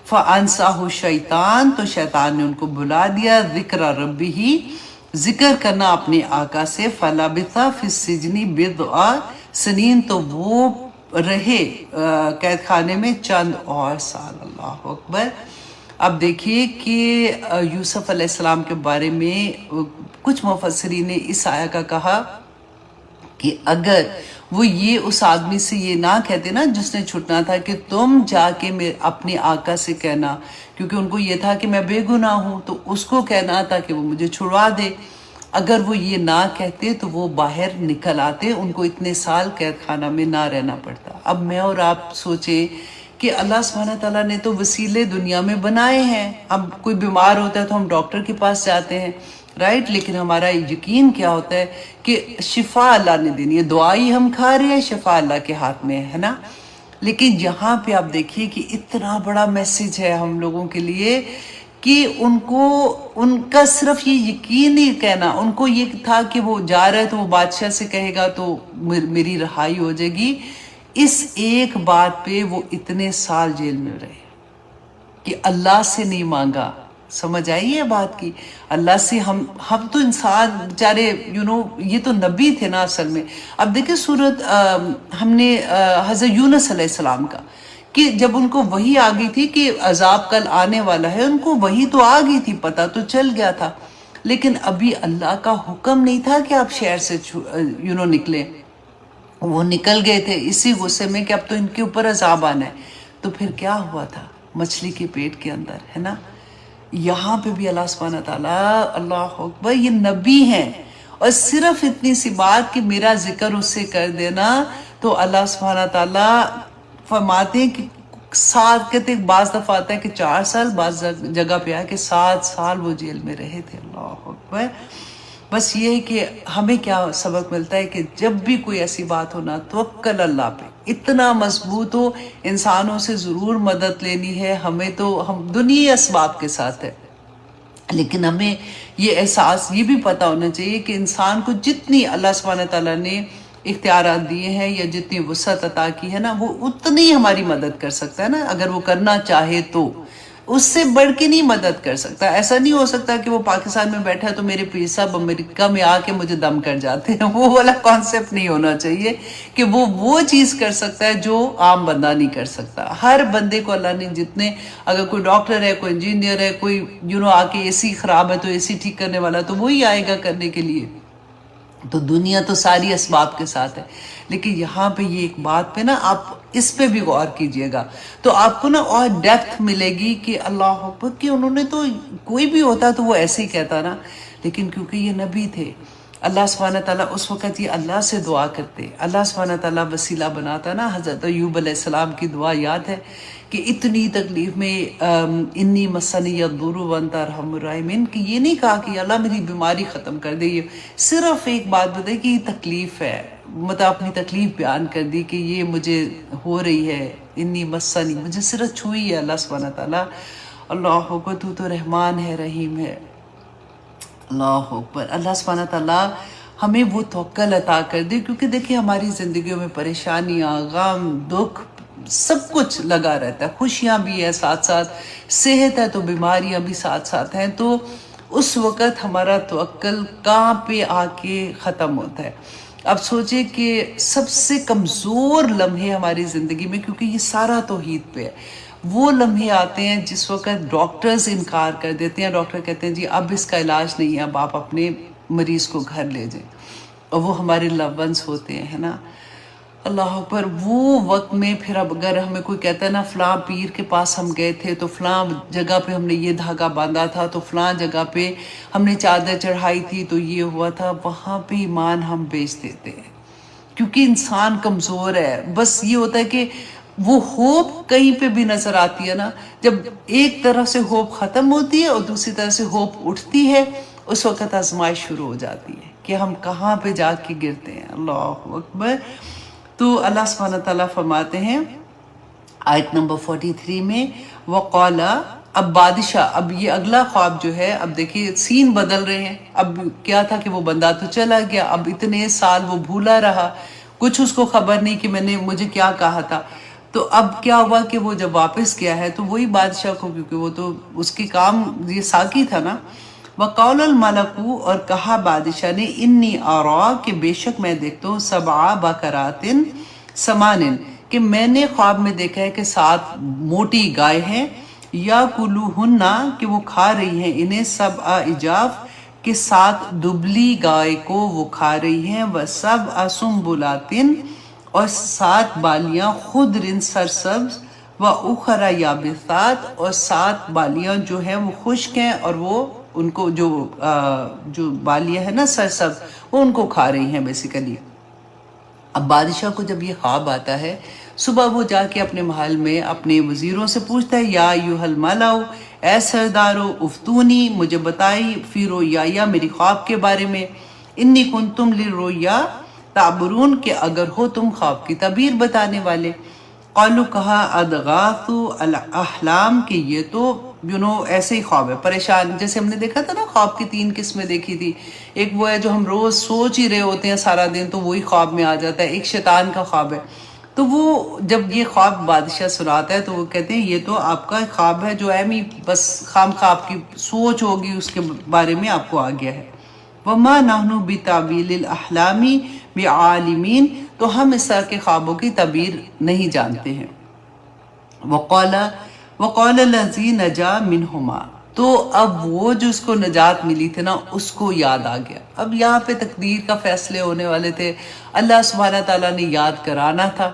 فَأَنْسَاهُ الشَّيْطَانُ، تو شیطان نے ان کو بلا دیا، ذکر ربہ، ذکر کرنا اپنے آقا سے، فَلَبِثَ فِي السِّجْنِ بِضْعَ سنین، تو وہ رہے قید خانے میں چند اور سال۔ اللہ اکبر۔ اب دیکھیے کہ یوسف علیہ السلام کے بارے میں کچھ مفسرین نے اس آیہ کا کہا کہ اگر وہ یہ اس آدمی سے یہ نہ کہتے نا جس نے چھٹنا تھا کہ تم جا کے اپنے آقا سے کہنا، کیونکہ ان کو یہ تھا کہ میں بے گناہ ہوں، تو اس کو کہنا تھا کہ وہ مجھے چھڑوا دے، اگر وہ یہ نہ کہتے تو وہ باہر نکل آتے، ان کو اتنے سال قید خانہ میں نہ رہنا پڑتا۔ اب میں اور آپ سوچیں کہ اللہ سبحانہ تعالیٰ نے تو وسیلے دنیا میں بنائے ہیں، اب کوئی بیمار ہوتا ہے تو ہم ڈاکٹر کے پاس جاتے ہیں، رائٹ. لیکن ہمارا یقین کیا ہوتا ہے کہ شفا اللہ نے دینی ہے. دعائی ہم کھا رہے ہیں, شفا اللہ کے ہاتھ میں ہے نا. لیکن یہاں پہ آپ دیکھیے کہ اتنا بڑا میسج ہے ہم لوگوں کے لیے کہ ان کا صرف یہ یقین نہیں کہنا, ان کو یہ تھا کہ وہ جا رہا ہے تو وہ بادشاہ سے کہے گا تو میری رہائی ہو جائے گی. اس ایک بات پہ وہ اتنے سال جیل میں رہے کہ اللہ سے نہیں مانگا. سمجھ آئی ہے بات کی؟ اللہ سے ہم تو انسان بیچارے یہ تو نبی تھے نا اصل میں. اب دیکھیں سورت ہم نے حضرت یونس علیہ السلام کا, کہ جب ان کو وحی آ گئی تھی کہ عذاب کل آنے والا ہے, ان کو وحی تو آ گئی تھی, پتہ تو چل گیا تھا, لیکن ابھی اللہ کا حکم نہیں تھا کہ آپ شہر سے نکلیں. وہ نکل گئے تھے اسی غصے میں کہ اب تو ان کے اوپر عذاب آنا ہے. تو پھر کیا ہوا تھا مچھلی کے پیٹ کے اندر, ہے نا. یہاں پہ بھی اللہ سبحانہ تعالیٰ, اللہ اکبر, یہ نبی ہیں, اور صرف اتنی سی بات کہ میرا ذکر اس سے کر دینا تو اللہ سبحانہ تعالیٰ فرماتے ہیں کہ 7, کہتے ہیں بعض دفعہ آتا ہے کہ 4 سال, بعض جگہ پہ آیا کہ 7 سال وہ جیل میں رہے تھے. اللہ اکبر. بس یہ ہے کہ ہمیں کیا سبق ملتا ہے کہ جب بھی کوئی ایسی بات ہونا توکل اللہ پہ, اتنا مضبوط ہو. انسانوں سے ضرور مدد لینی ہے ہمیں, تو ہم دنیا اسباب کے ساتھ ہے, لیکن ہمیں یہ احساس یہ بھی پتہ ہونا چاہیے کہ انسان کو جتنی اللہ سبحانہ تعالیٰ نے اختیارات دیے ہیں یا جتنی وسعت عطا کی ہے نا, وہ اتنی ہماری مدد کر سکتا ہے نا, اگر وہ کرنا چاہے تو. اس سے بڑھ کے نہیں مدد کر سکتا. ایسا نہیں ہو سکتا کہ وہ پاکستان میں بیٹھا ہے تو میرے پیر صاحب امریکہ میں آ کے مجھے دم کر جاتے ہیں. وہ والا کانسیپٹ نہیں ہونا چاہیے کہ وہ چیز کر سکتا ہے جو عام بندہ نہیں کر سکتا. ہر بندے کو اللہ نے جتنے, اگر کوئی ڈاکٹر ہے, کوئی انجینئر ہے, کوئی آ کے اے سی خراب ہے تو اے سی ٹھیک کرنے والا تو وہی آئے گا کرنے کے لیے. تو دنیا تو ساری اسباب کے ساتھ ہے, لیکن یہاں پہ یہ ایک بات پہ نا آپ اس پہ بھی غور کیجئے گا تو آپ کو نا اور ڈیپتھ ملے گی کہ اللہ اکبر, کہ انہوں نے تو کوئی بھی ہوتا تو وہ ایسے ہی کہتا نا, لیکن کیونکہ یہ نبی تھے, اللہ سبحانہ تعالیٰ اس وقت یہ اللہ سے دعا کرتے, اللہ سبحانہ تعالیٰ وسیلہ بناتا نا. حضرت ایوب علیہ السلام کی دعا یاد ہے کہ اتنی تکلیف میں انی مسنی الضر وانت ارحم الراحمین, کہ یہ نہیں کہا کہ اللہ میری بیماری ختم کر دے, یہ صرف ایک بات بتائی کہ یہ تکلیف ہے, مطلب اپنی تکلیف بیان کر دی کہ یہ مجھے ہو رہی ہے, انی مسنی, مجھے صرف چھوئی ہے اللہ سبحانہ تعالیٰ. اللہ اکبر, تو رحمان ہے, رحیم ہے. اللہ اکبر. اللہ سبحانہ تعالیٰ ہمیں وہ توکل عطا کر دے, کیونکہ دیکھیں ہماری زندگیوں میں پریشانیاں, غم, دکھ, سب کچھ لگا رہتا ہے. خوشیاں بھی ہے ساتھ ساتھ, صحت ہے تو بیماریاں بھی ساتھ ساتھ ہیں. تو اس وقت ہمارا توکل کہاں پہ آ کے ختم ہوتا ہے. اب سوچیں کہ سب سے کمزور لمحے ہماری زندگی میں, کیونکہ یہ سارا توحید پہ ہے, وہ لمحے آتے ہیں جس وقت ڈاکٹرز انکار کر دیتے ہیں. ڈاکٹر کہتے ہیں جی اب اس کا علاج نہیں ہے, اب آپ اپنے مریض کو گھر لے جائیں, اور وہ ہمارے لو ونس ہوتے ہیں, ہے نا. اللہ پر وہ وقت میں پھر اب اگر ہمیں کوئی کہتا ہے نا فلاں پیر کے پاس ہم گئے تھے تو فلاں جگہ پہ ہم نے یہ دھاگا باندھا تھا, تو فلاں جگہ پہ ہم نے چادر چڑھائی تھی تو یہ ہوا تھا, وہاں پہ ایمان ہم بیچ دیتے ہیں, کیونکہ انسان کمزور ہے. بس یہ ہوتا ہے کہ وہ ہوپ کہیں پہ بھی نظر آتی ہے نا, جب ایک طرف سے ہوپ ختم ہوتی ہے اور دوسری طرف سے ہوپ اٹھتی ہے, اس وقت آزمائش شروع ہو جاتی ہے کہ ہم کہاں پہ جا کے گرتے ہیں. اللہ اکبر. تو اللہ سبحانہ تعالیٰ فرماتے ہیں آیت نمبر 43 میں, وَقَالَ, اب بادشاہ, اب یہ اگلا خواب جو ہے, اب دیکھیے سین بدل رہے ہیں. اب کیا تھا کہ وہ بندہ تو چلا گیا, اب اتنے سال وہ بھولا رہا, کچھ اس کو خبر نہیں کہ مجھے کیا کہا تھا. تو اب کیا ہوا کہ وہ جب واپس گیا ہے تو وہی بادشاہ کو, کیونکہ وہ تو اس کی کام یہ ساقی تھا نا, وَقَالَ الْمَلَكُ, اور کہا بادشاہ نے, انی آرا, کہ بے شک میں دیکھتا ہوں, 7 بقرات سمان, کہ میں نے خواب میں دیکھا ہے کہ 7 موٹی گائے ہیں, یاکلوہن, کہ وہ کھا رہی ہیں انہیں, 7 عجاف, کہ 7 دبلی گائے کو وہ کھا رہی ہیں, وَسَبْعَ سُنبُلَاتٍ, اور 7 بالیاں خضر سرسبز, وَأُخَرَ یابسات, اور 7 بالیاں جو ہیں وہ خشک ہیں, اور وہ ان کو جو بالیاں ہیں نا سرسبز, وہ ان کو کھا رہی ہیں بیسیکلی. اب بادشاہ کو جب یہ خواب آتا ہے, صبح وہ جا کے اپنے محل میں اپنے وزیروں سے پوچھتا ہے, یا ایھا الملأ, اے سردارو افتونی مجھے بتائی فی رویا میری خواب کے بارے میں، انی کنتم للرؤیا تعبرون کہ اگر ہو تم خواب کی تعبیر بتانے والے۔ قالو کہا ادغاث الاحلام کہ یہ تو ایسے ہی خواب ہے، پریشان، جیسے ہم نے دیکھا تھا نا خواب کی 3 قسمیں دیکھی تھی، ایک وہ ہے جو ہم روز سوچ ہی رہے ہوتے ہیں سارا دن تو وہی خواب میں آ جاتا ہے، ایک شیطان کا خواب ہے۔ تو وہ جب یہ خواب بادشاہ سناتا ہے تو وہ کہتے ہیں یہ تو آپ کا خواب ہے جو ایمی بس خام خواب کی سوچ ہوگی اس کے بارے میں آپ کو آ گیا ہے۔ وَمَا نَحْنُ بِتَعْوِيلِ الْأَحْلَامِ بِعَالِمِينَ تو ہم اس طرح کے خوابوں کی تعبیر نہیں جانتے ہیں۔ وَقَالَ الَّذِي نَجَا مِنْهُمَا تو اب وہ جو اس کو نجات ملی تھی نا اس کو یاد آ گیا۔ اب یہاں پہ تقدیر کا فیصلے ہونے والے تھے، اللہ سبحانہ تعالیٰ نے یاد کرانا تھا۔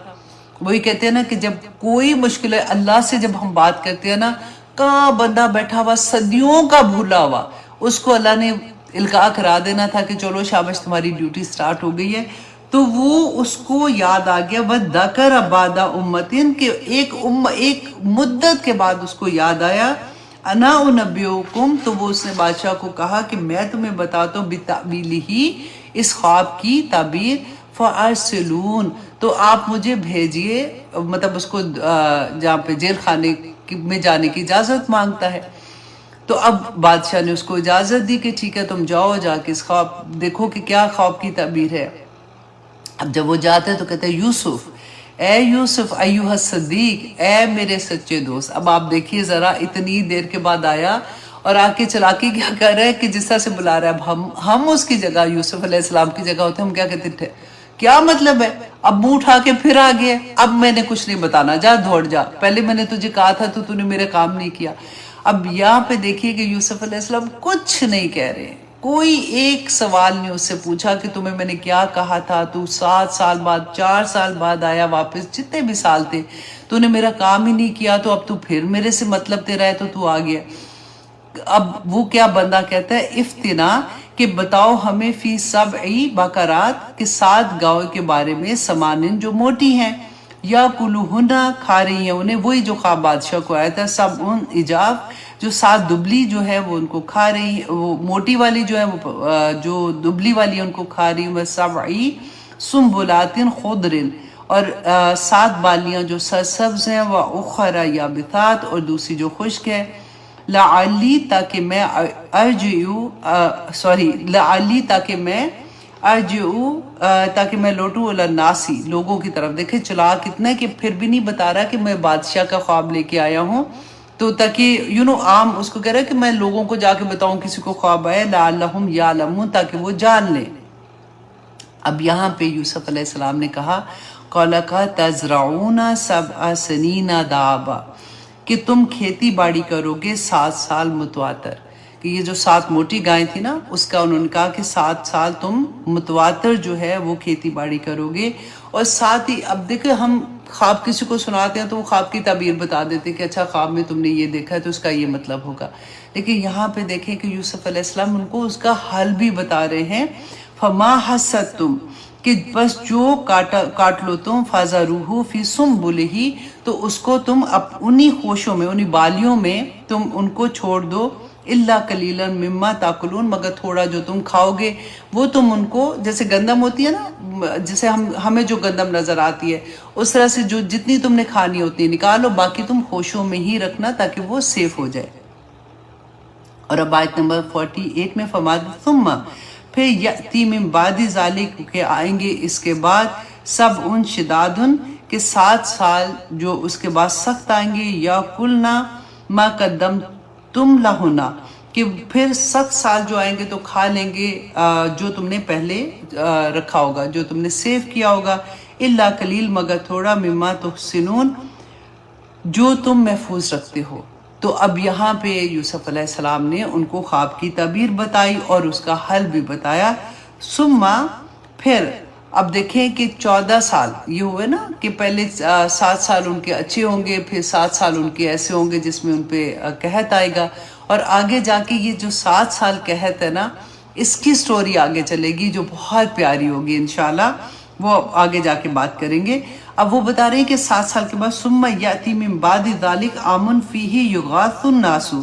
وہی کہتے ہیں نا کہ جب کوئی مشکل ہے اللہ سے جب ہم بات کرتے ہیں نا، کہاں بندہ بیٹھا ہوا صدیوں کا بھولا ہوا، اس کو اللہ نے القاء کرا دینا تھا کہ چلو شابش تمہاری ڈیوٹی سٹارٹ ہو گئی ہے، تو وہ اس کو یاد آ گیا۔ وَذَّكَرَ بَعْدَ أُمَّةٍ کہ ایک مدت کے بعد اس کو یاد آیا، انا انبئکم تو وہ اس نے بادشاہ کو کہا کہ میں تمہیں بتاتا ہوں بتأویلہ اس خواب کی تعبیر، فارسلون تو آپ مجھے بھیجئے، مطلب اس کو جہاں پہ جیل خانے میں جانے کی اجازت مانگتا ہے۔ تو اب بادشاہ نے اس کو اجازت دی کہ ٹھیک ہے تم جاؤ، جا کے اس خواب دیکھو کہ کیا خواب کی تعبیر ہے۔ اب جب وہ جاتے تو کہتے ہیں یوسف اے یوسف ایوہ الصدیق اے میرے سچے دوست۔ اب آپ دیکھیے ذرا اتنی دیر کے بعد آیا اور آ کے چلاکی کیا کر رہا ہے کہ جس طرح سے بلا رہا ہے۔ اب ہم اس کی جگہ یوسف علیہ السلام کی جگہ ہوتے ہم کیا کہتے تھے، کیا مطلب ہے اب منہ اٹھا کے پھر آ گیا، اب میں نے کچھ نہیں بتانا، جا دوڑ جا، پہلے میں نے تجھے کہا تھا تو نے میرے کام نہیں کیا۔ اب یہاں پہ دیکھیے کہ یوسف علیہ السلام کچھ نہیں کہہ رہے ہیں، کوئی ایک سوال نہیں اس سے پوچھا کہ تمہیں میں نے کیا کہا تھا، تو 7 سال بعد 4 سال بعد آیا واپس، جتنے بھی سال تھے تو نے میرا کام ہی نہیں کیا، تو اب تو پھر میرے سے مطلب تیرا ہے تو آ گیا۔ اب وہ کیا بندہ کہتا ہے افتنا کہ بتاؤ ہمیں فی 7 بقرات کہ 7 گاؤں کے بارے میں سمانن جو موٹی ہیں، یا کلوہنا کھا رہی ہیں انہیں، وہی جو خواب بادشاہ کو آیا تھا، سبع عجاف جو 7 دبلی جو ہے وہ ان کو کھا رہی ہیں، وہ موٹی والی جو ہے وہ جو دبلی والی ان کو کھا رہی ہیں، سبع سنبلات خضر اور 7 بالیاں جو سرسبز ہیں، وَأُخَرَ یابسات اور دوسری جو خشک ہے، لعلی تاکہ میں تاکہ میں لوٹوں الناسی لوگوں کی طرف۔ دیکھیں چلا کتنا کہ پھر بھی نہیں بتا رہا کہ میں بادشاہ کا خواب لے کے آیا ہوں، تو تاکہ عام اس کو کہہ رہا ہے کہ میں لوگوں کو جا کے بتاؤں کسی کو خواب آئے، لعلہم یعلمون تاکہ وہ جان لیں۔ اب یہاں پہ یوسف علیہ السلام نے کہا قَالَ تَزْرَعُونَ 7 سنین دَابًا کہ تم کھیتی باڑی کرو گے 7 سال متواتر، کہ یہ جو 7 موٹی گائیں تھی نا اس کا انہوں نے کہا کہ 7 سال تم متواتر جو ہے وہ کھیتی باڑی کرو گے، اور ساتھ ہی اب دیکھیں ہم خواب کسی کو سناتے ہیں تو وہ خواب کی تعبیر بتا دیتے کہ اچھا خواب میں تم نے یہ دیکھا ہے تو اس کا یہ مطلب ہوگا، لیکن یہاں پہ دیکھیں کہ یوسف علیہ السلام ان کو اس کا حل بھی بتا رہے ہیں۔ فما حسدتم کہ بس جو کاٹ لو تم، فَذَرُوهُ فِي سُنبُلِهِ تو اس کو تم انہی خوشوں میں انہی بالیوں میں تم ان کو چھوڑ دو، اِلَّا قَلِيلًا مِمَّا تَأْكُلُونَ مگر تھوڑا جو تم کھاؤ گے، وہ تم ان کو جیسے گندم ہوتی ہے نا، جیسے ہمیں جو گندم نظر آتی ہے اس طرح سے جو جتنی تم نے کھانی ہوتی نکالو، باقی تم خوشوں میں ہی رکھنا تاکہ وہ سیف ہو جائے۔ اور اب آیت نمبر 48 میں فرمایا ثم پھر یأتی من بعد ذالک کہ آئیں گے اس کے بعد 7 شداد کہ 7 سال جو اس کے بعد سخت آئیں گے، یا کلنا ما قدمتم لہنا کہ پھر سخت سال جو آئیں گے تو کھا لیں گے جو تم نے پہلے رکھا ہوگا، جو تم نے سیو کیا ہوگا، الا قلیل مگر تھوڑا، مما تحسنون جو تم محفوظ رکھتے ہو۔ تو اب یہاں پہ یوسف علیہ السلام نے ان کو خواب کی تعبیر بتائی اور اس کا حل بھی بتایا۔ ثم پھر اب دیکھیں کہ 14 سال یہ ہوئے نا کہ پہلے 7 سال ان کے اچھے ہوں گے، پھر 7 سال ان کے ایسے ہوں گے جس میں ان پہ قحط آئے گا، اور آگے جا کے یہ جو 7 سال قحط ہے نا اس کی سٹوری آگے چلے گی جو بہت پیاری ہوگی انشاءاللہ، وہ آگے جا کے بات کریں گے۔ اب وہ بتا رہے ہیں کہ 7 سال کے بعد ثم یاتی من بعد ذلک عام فیہ یغاث الناس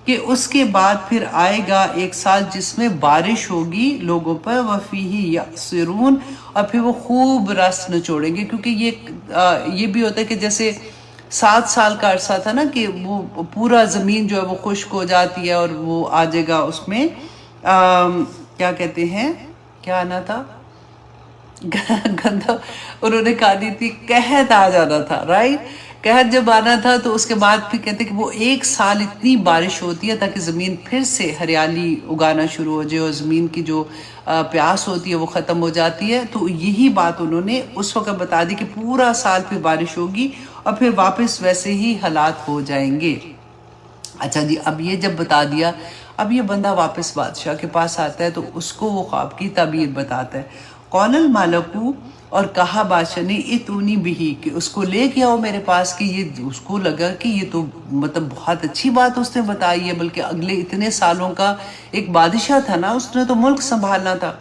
کہ اس کے بعد پھر آئے گا ایک سال جس میں بارش ہوگی لوگوں پر، وَفِيهِ يَعْصِرُونَ، اور پھر وہ خوب رس نچوڑیں گے، کیونکہ یہ بھی ہوتا ہے کہ جیسے 7 سال کا عرصہ تھا نا کہ وہ پورا زمین جو ہے وہ خشک ہو جاتی ہے، اور وہ آ جائے گا اس میں کیا کہتے ہیں، کیا آنا تھا گندہ، انہوں نے کہا دی تھی قحط آ جانا تھا، رائٹ، قحط جب آنا تھا تو اس کے بعد پھر کہتے کہ وہ 1 سال اتنی بارش ہوتی ہے تاکہ زمین پھر سے ہریالی اگانا شروع ہو جائے، اور زمین کی جو پیاس ہوتی ہے وہ ختم ہو جاتی ہے۔ تو یہی بات انہوں نے اس وقت بتا دی کہ پورا سال پھر بارش ہوگی اور پھر واپس ویسے ہی حالات ہو جائیں گے۔ اچھا جی، اب یہ جب بتا دیا، اب یہ بندہ واپس بادشاہ کے پاس آتا ہے تو اس کو وہ خواب کی تعبیر بتاتا ہے۔ قول الملکو، اور کہا بادشاہ نے، اتونی بھی، کہ اس کو لے کے آؤ میرے پاس، کہ یہ اس کو لگا کہ یہ تو مطلب بہت اچھی بات اس نے بتائی ہے، بلکہ اگلے اتنے سالوں کا ایک بادشاہ تھا نا، اس نے تو ملک سنبھالنا تھا،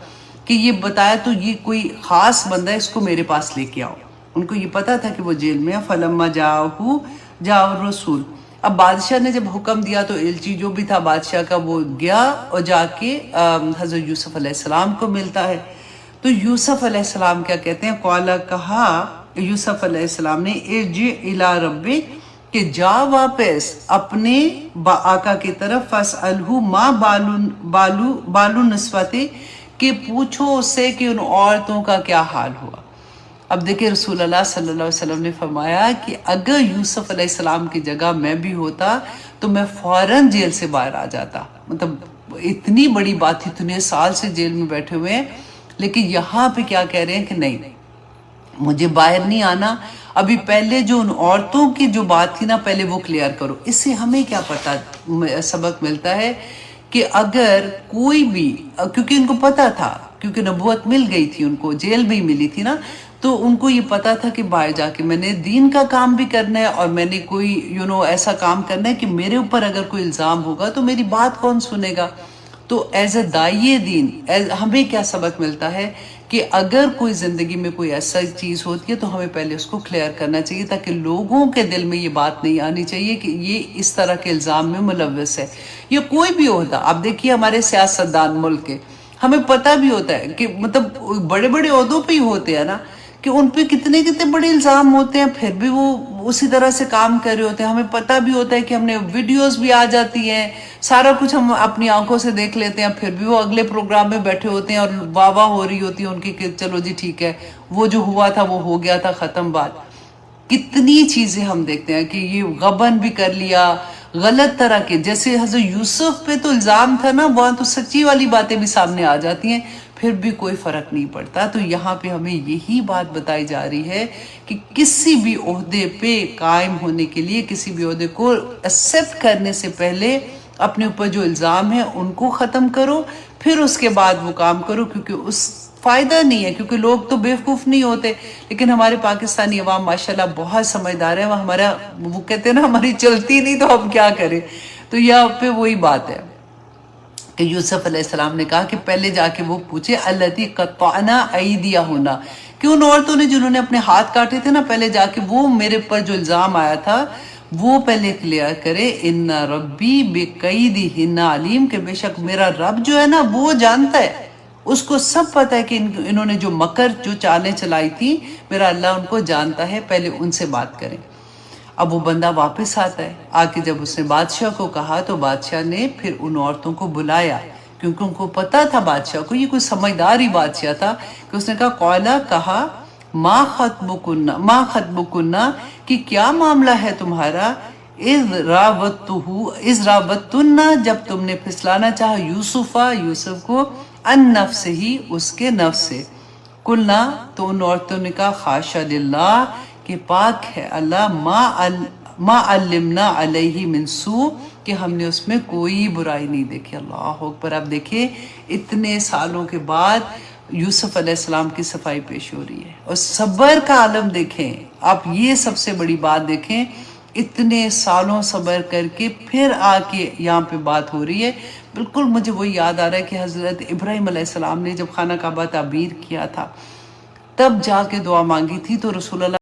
کہ یہ بتایا تو یہ کوئی خاص بندہ ہے، اس کو میرے پاس لے کے آؤ۔ ان کو یہ پتا تھا کہ وہ جیل میں ہے۔ فلما جاء الرسول، اب بادشاہ نے جب حکم دیا تو ایلچی جو بھی تھا بادشاہ کا وہ گیا اور جا کے حضرت یوسف علیہ السلام کو ملتا ہے۔ تو یوسف علیہ السلام کیا کہتے ہیں، قال، کہا یوسف علیہ السلام نے، ارجع الی ربک، کہ جا واپس اپنے آقا کی طرف، فاسألہ ما بالو نسوۃ، کہ پوچھو اس سے کہ ان عورتوں کا کیا حال ہوا۔ اب دیکھیں رسول اللہ صلی اللہ علیہ وسلم نے فرمایا کہ اگر یوسف علیہ السلام کی جگہ میں بھی ہوتا تو میں فوراً جیل سے باہر آ جاتا۔ مطلب اتنی بڑی بات تھی، اتنے سال سے جیل میں بیٹھے ہوئے ہیں، لیکن یہاں پہ کیا کہہ رہے ہیں کہ نہیں، مجھے باہر نہیں آنا، ابھی پہلے جو ان عورتوں کی جو بات تھی نا پہلے وہ کلیئر کرو۔ اس سے ہمیں کیا پتا سبق ملتا ہے کہ اگر کوئی بھی، کیونکہ ان کو پتا تھا، کیونکہ نبوت مل گئی تھی ان کو، جیل بھی ملی تھی نا، تو ان کو یہ پتا تھا کہ باہر جا کے میں نے دین کا کام بھی کرنا ہے، اور میں نے کوئی ایسا کام کرنا ہے کہ میرے اوپر اگر کوئی الزام ہوگا تو میری بات کون سنے گا۔ تو ایز اے داعی دین ہمیں کیا سبق ملتا ہے کہ اگر کوئی زندگی میں کوئی ایسا چیز ہوتی ہے تو ہمیں پہلے اس کو کلیئر کرنا چاہیے، تاکہ لوگوں کے دل میں یہ بات نہیں آنی چاہیے کہ یہ اس طرح کے الزام میں ملوث ہے۔ یہ کوئی بھی ہوتا، آپ دیکھیے ہمارے سیاستدان ملک کے، ہمیں پتہ بھی ہوتا ہے کہ مطلب بڑے بڑے عہدوں پہ ہی ہوتے ہیں نا، کہ ان پہ کتنے بڑے الزام ہوتے ہیں، پھر بھی وہ اسی طرح سے کام کر رہے ہوتے ہیں۔ ہمیں پتہ بھی ہوتا ہے کہ ہم نے ویڈیوز بھی آ جاتی ہیں، سارا کچھ ہم اپنی آنکھوں سے دیکھ لیتے ہیں، پھر بھی وہ اگلے پروگرام میں بیٹھے ہوتے ہیں اور واہ واہ ہو رہی ہوتی ہے ان کی کہ چلو جی ٹھیک ہے، وہ جو ہوا تھا وہ ہو گیا تھا، ختم بات۔ کتنی چیزیں ہم دیکھتے ہیں کہ یہ غبن بھی کر لیا، غلط طرح کے، جیسے حضرت یوسف پہ تو الزام تھا نا، وہاں تو سچی والی باتیں بھی سامنے آ جاتی ہیں، پھر بھی کوئی فرق نہیں پڑتا۔ تو یہاں پہ ہمیں یہی بات بتائی جا رہی ہے کہ کسی بھی عہدے پہ قائم ہونے کے لیے، کسی بھی عہدے کو ایکسیپٹ کرنے سے پہلے اپنے اوپر جو الزام ہے ان کو ختم کرو، پھر اس کے بعد وہ کام کرو، کیونکہ اس فائدہ نہیں ہے، کیونکہ لوگ تو بیوقوف نہیں ہوتے، لیکن ہمارے پاکستانی عوام ماشاءاللہ بہت سمجھدار ہے، وہ کہتے ہیں نا ہماری چلتی نہیں تو ہم کیا کریں۔ تو یہاں پہ وہی بات ہے کہ یوسف علیہ السلام نے کہا کہ پہلے جا کے وہ پوچھے، التی قطعنا ایدیہن، کہ ان عورتوں نے جنہوں نے اپنے ہاتھ کاٹے تھے نا، پہلے جا کے وہ میرے پر جو الزام آیا تھا وہ پہلے کلیئر کرے۔ ان ربی بکیدہن علیم، کہ بے شک میرا رب جو ہے نا وہ جانتا ہے، اس کو سب پتہ ہے کہ انہوں نے جو مکر جو چالیں چلائی تھی، میرا اللہ ان کو جانتا ہے، پہلے ان سے بات کریں۔ اب وہ بندہ واپس آتا ہے، آ کے جب اس نے بادشاہ کو کہا تو بادشاہ نے پھر ان عورتوں کو بلایا، کیونکہ ان کو پتا تھا بادشاہ کو، یہ کوئی سمجھدار ہی بادشاہ تھا، کہ اس نے کہا قولا، کہا ما خطبکن، کہ کیا معاملہ ہے تمہارا، اذ راوتن، جب تم نے پھسلانا چاہا یوسف کو، ان نفس ہی، اس کے نفس سے، قلنا، تو ان عورتوں نے کہا خاشا للہ، کہ پاک ہے اللہ، ما علمنا علیہ من سوء، کہ ہم نے اس میں کوئی برائی نہیں دیکھی۔ اللہ اکبر۔ اب دیکھیں اتنے سالوں کے بعد یوسف علیہ السلام کی صفائی پیش ہو رہی ہے، اور صبر کا عالم دیکھیں آپ، یہ سب سے بڑی بات دیکھیں، اتنے سالوں صبر کر کے پھر آ کے یہاں پہ بات ہو رہی ہے۔ بالکل مجھے وہی یاد آ رہا ہے کہ حضرت ابراہیم علیہ السلام نے جب خانہ کعبہ تعمیر کیا تھا، تب جا کے دعا مانگی تھی، تو رسول اللہ